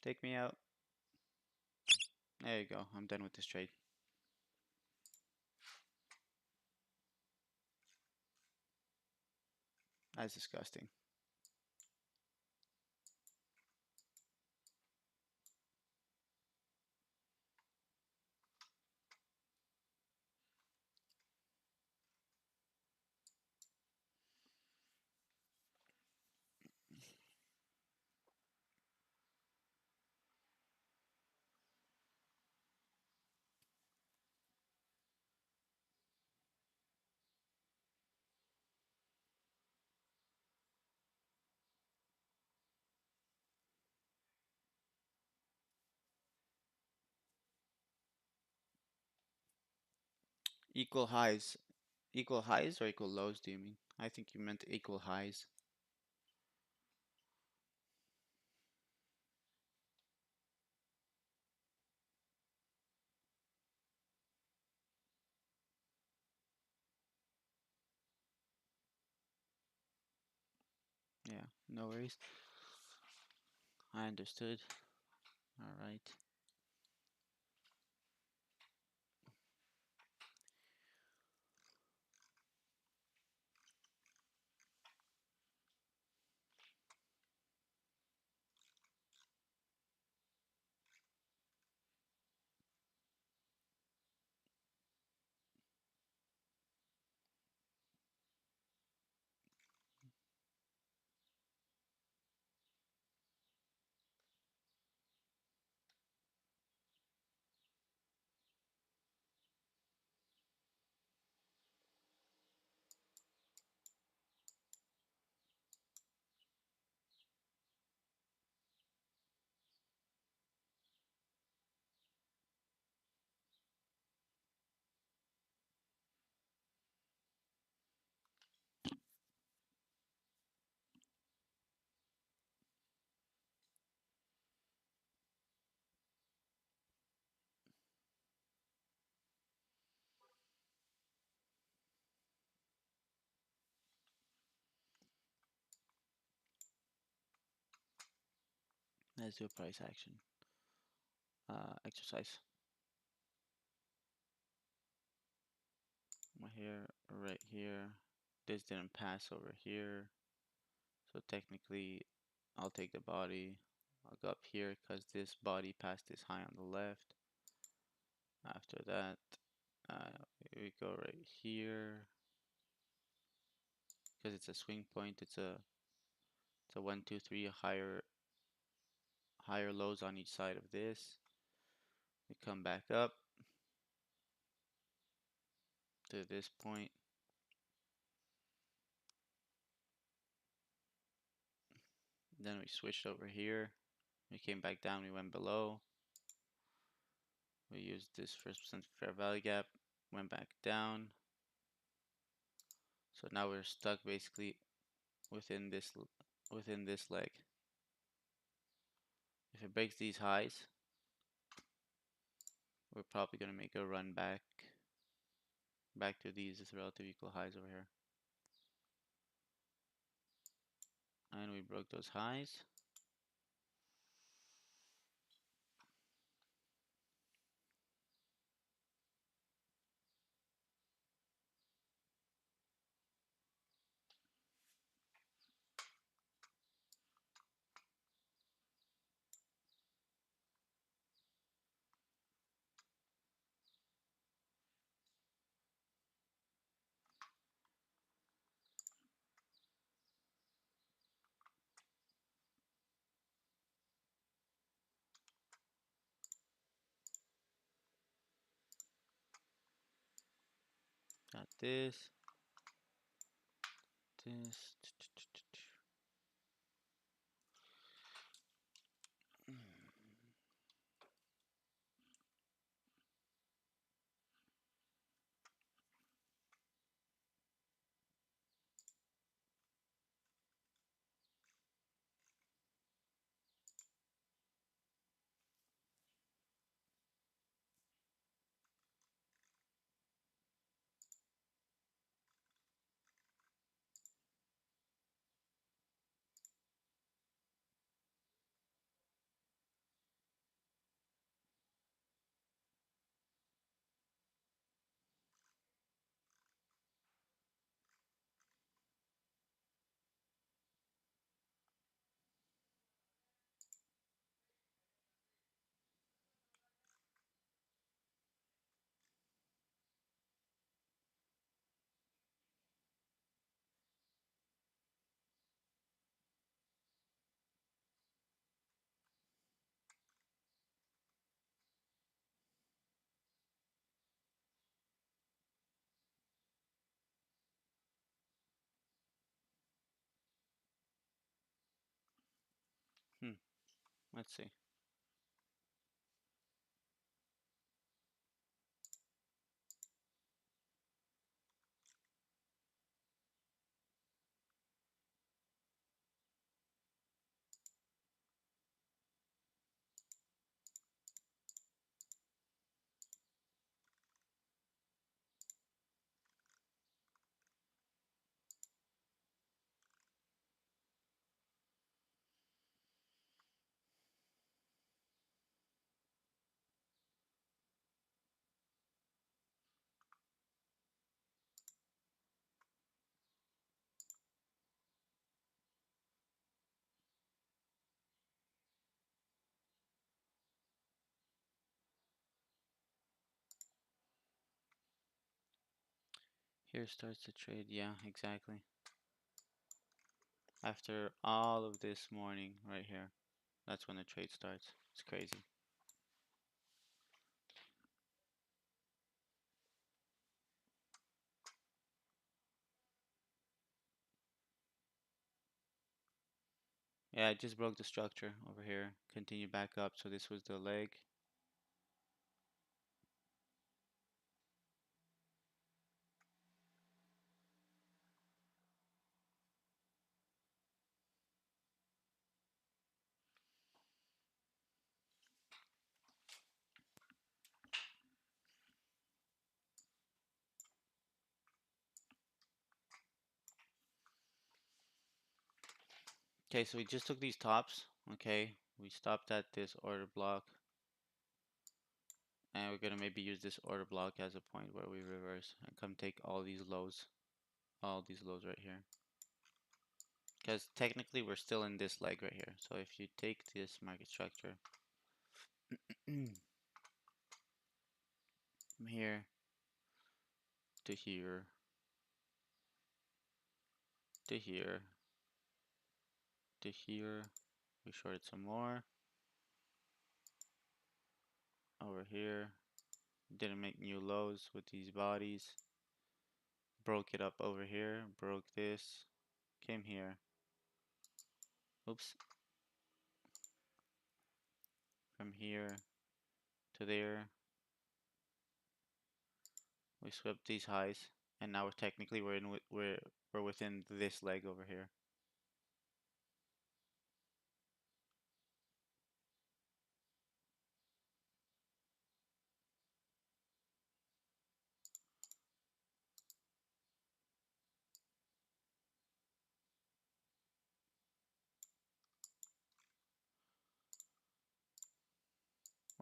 S1: Take me out. There you go. I'm done with this trade. That's disgusting. Equal highs. Equal highs or equal lows, do you mean? I think you meant equal highs. Yeah, no worries. I understood. All right. Let's do a price action exercise. Right here, right here. This didn't pass over here. So technically, I'll take the body. I'll go up here because this body passed this high on the left. After that, we go right here because it's a swing point. It's a 1, 2, 3 higher lows on each side of this. We come back up to this point. Then we switched over here. We came back down. We went below. We used this first percent fair value gap. Went back down. So now we're stuck basically within this leg. If it breaks these highs, we're probably gonna make a run back to these relative equal highs over here. And we broke those highs. Got this. Hmm. Let's see. Here starts the trade. Yeah, exactly. After all of this morning right here, that's when the trade starts. It's crazy. Yeah, I just broke the structure over here. Continue back up. So this was the leg. Okay, so we just took these tops. Okay, we stopped at this order block. And we're gonna maybe use this order block as a point where we reverse and come take all these lows. All these lows right here. Because technically we're still in this leg right here. So if you take this market structure from here to here to here to here, we shorted some more over here. Didn't make new lows with these bodies. Broke it up over here, broke this, came here. Oops. From here to there. We swept these highs, and now we're within this leg over here.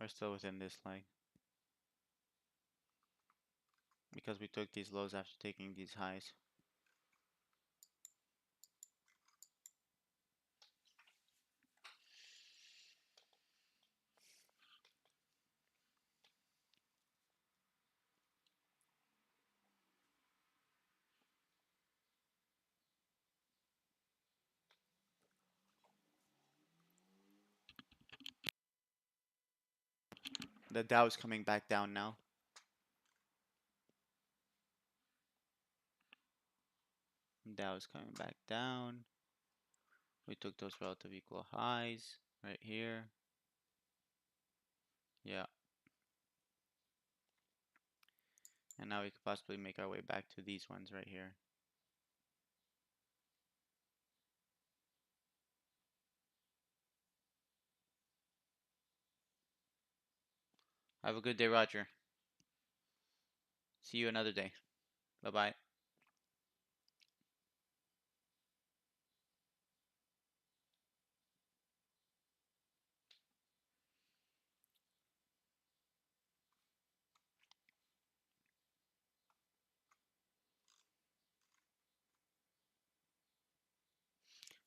S1: We're still within this leg because we took these lows after taking these highs. The Dow is coming back down now. Dow is coming back down. We took those relative equal highs right here. Yeah. And now we could possibly make our way back to these ones right here. Have a good day, Roger. See you another day. Bye-bye.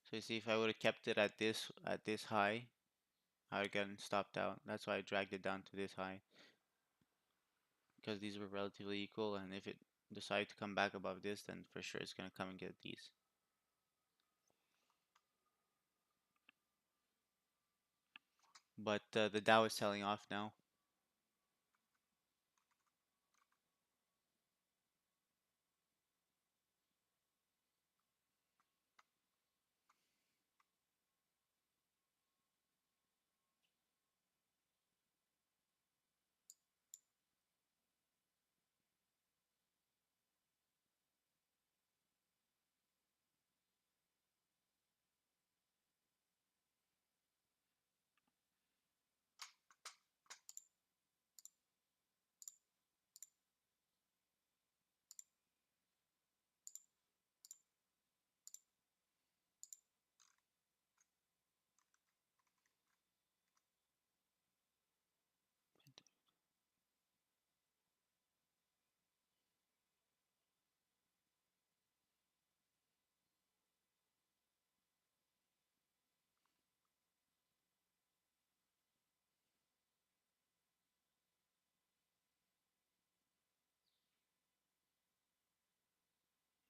S1: So you see, if I would have kept it at this high, I would have gotten stopped out. That's why I dragged it down to this high. Because these were relatively equal, and if it decides to come back above this, then for sure it's going to come and get these. But the Dow is selling off now.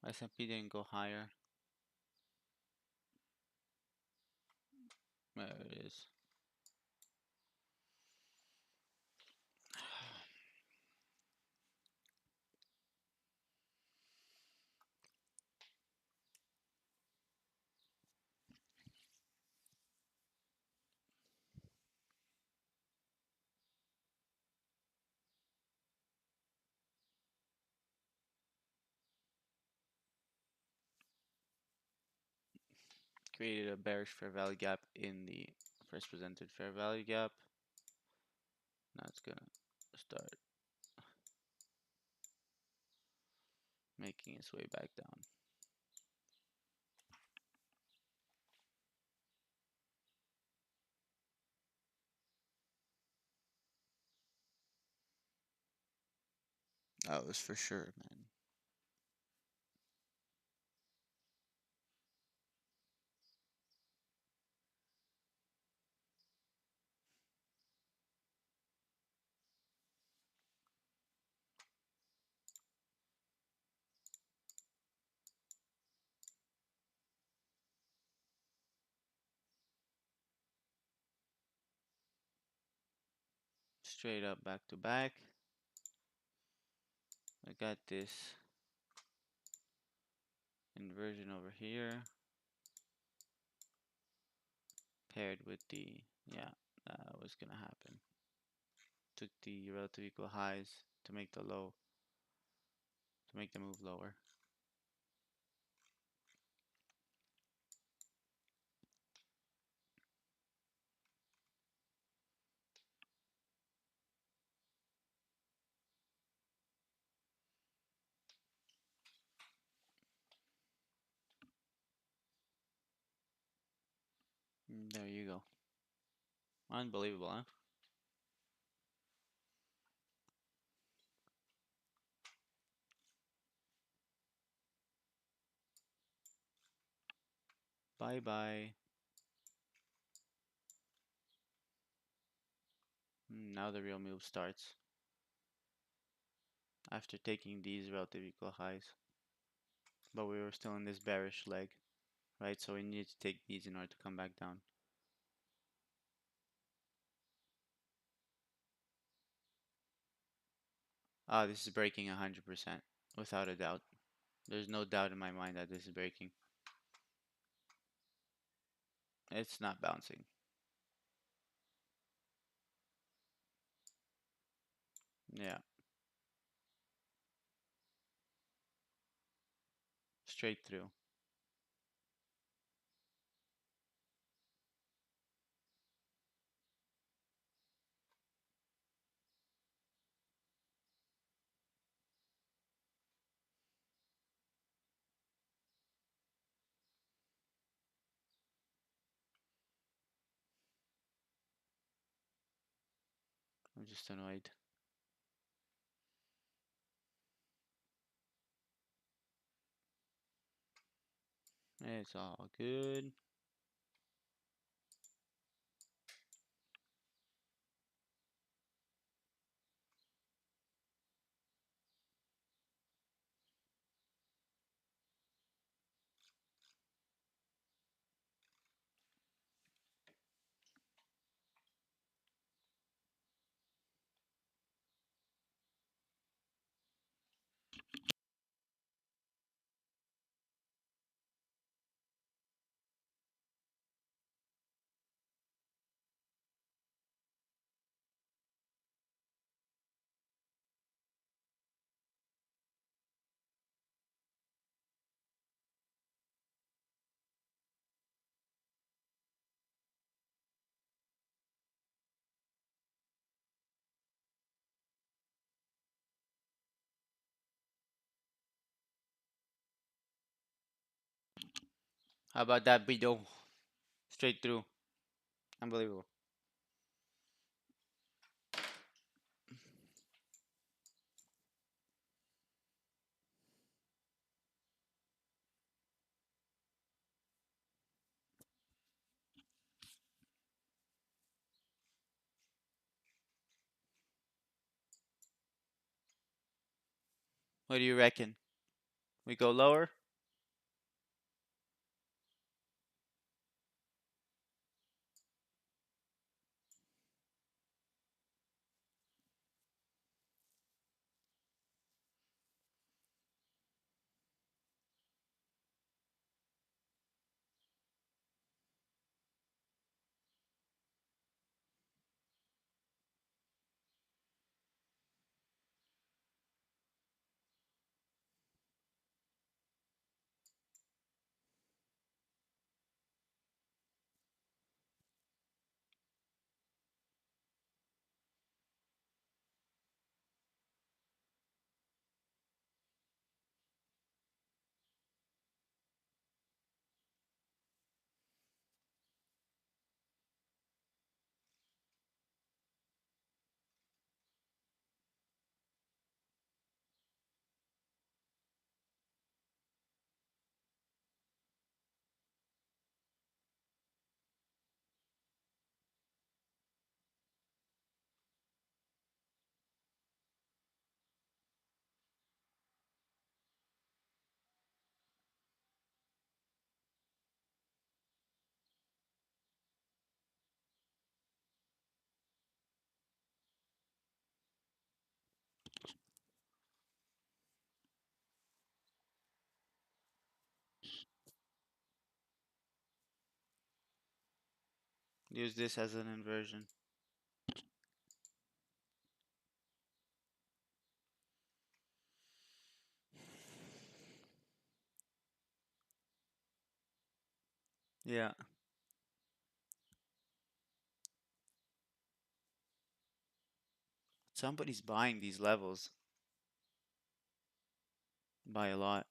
S1: S&P didn't go higher. There it is. Created a bearish fair value gap in the first presented fair value gap. Now it's gonna start making its way back down. That was for sure, man. Straight up back to back. I got this inversion over here paired with the, yeah, that was gonna happen. Took the relative equal highs to make the low, to make the move lower. There you go. Unbelievable, huh? Bye bye. Now the real move starts. After taking these relative equal highs. But we were still in this bearish leg, right? So we needed to take these in order to come back down. Ah, this is breaking 100%, without a doubt. There's no doubt in my mind that this is breaking. It's not bouncing. Yeah. Straight through. I'm just annoyed. It's all good. How about that video? Straight through. Unbelievable. What do you reckon? We go lower? Use this as an inversion. Yeah. Somebody's buying these levels by a lot.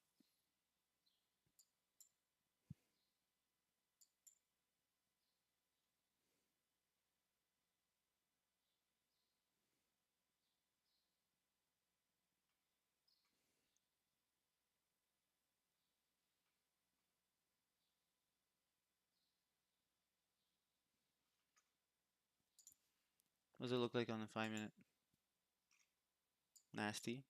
S1: What does it look like on the 5 minute? Nasty.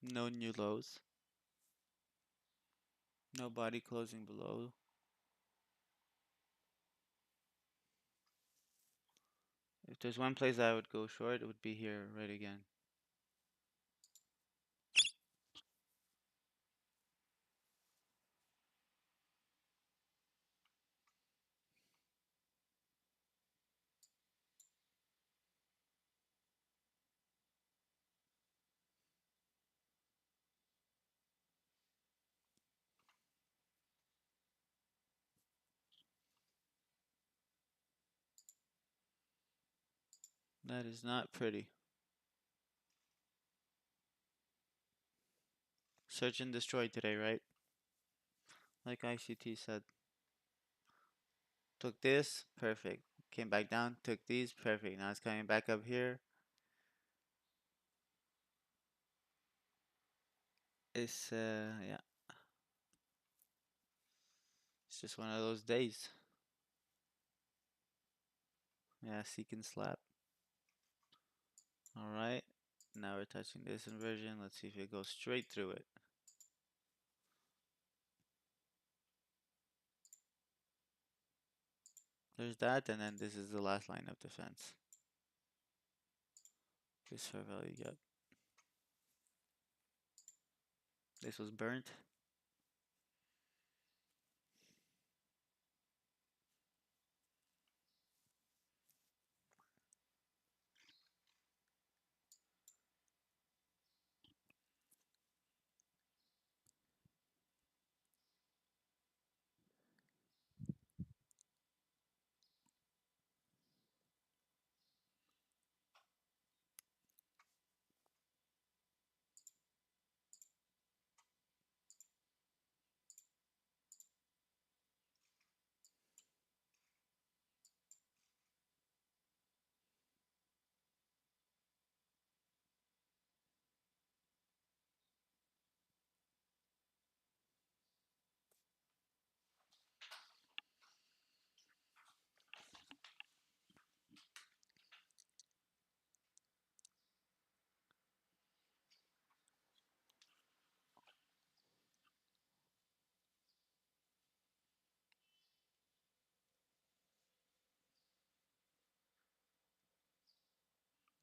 S1: No new lows. No body closing below. If there's one place I would go short, it would be here right again. That is not pretty. Search and destroy today, right? Like ICT said. Took this, perfect. Came back down, took these, perfect. Now it's coming back up here. It's yeah. It's just one of those days. Yeah, seek and slap. Alright. Now we're touching this inversion. Let's see if it goes straight through it. There's that, and then this is the last line of defense. This fair value gap. This was burnt.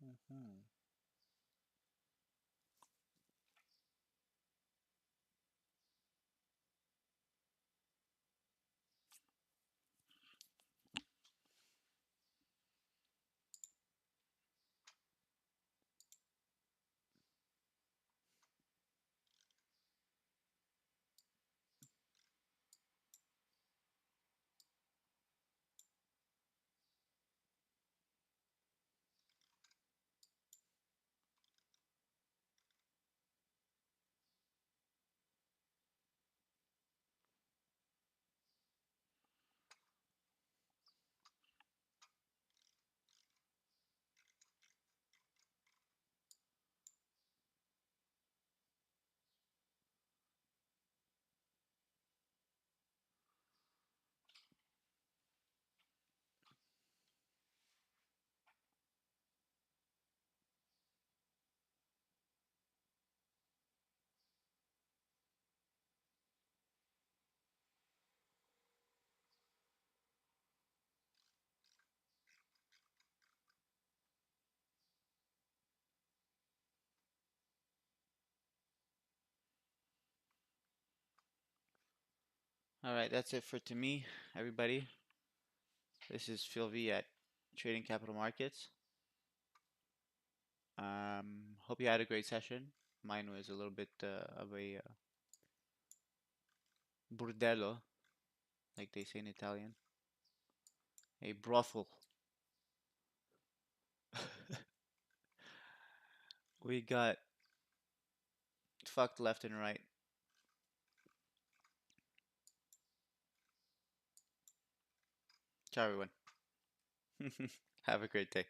S1: Mhm. All right, that's it for to me, everybody. This is Phil V at Trading Capital Markets. Hope you had a great session. Mine was a little bit of a bordello, like they say in Italian, a brothel. We got fucked left and right. Ciao, everyone. Have a great day.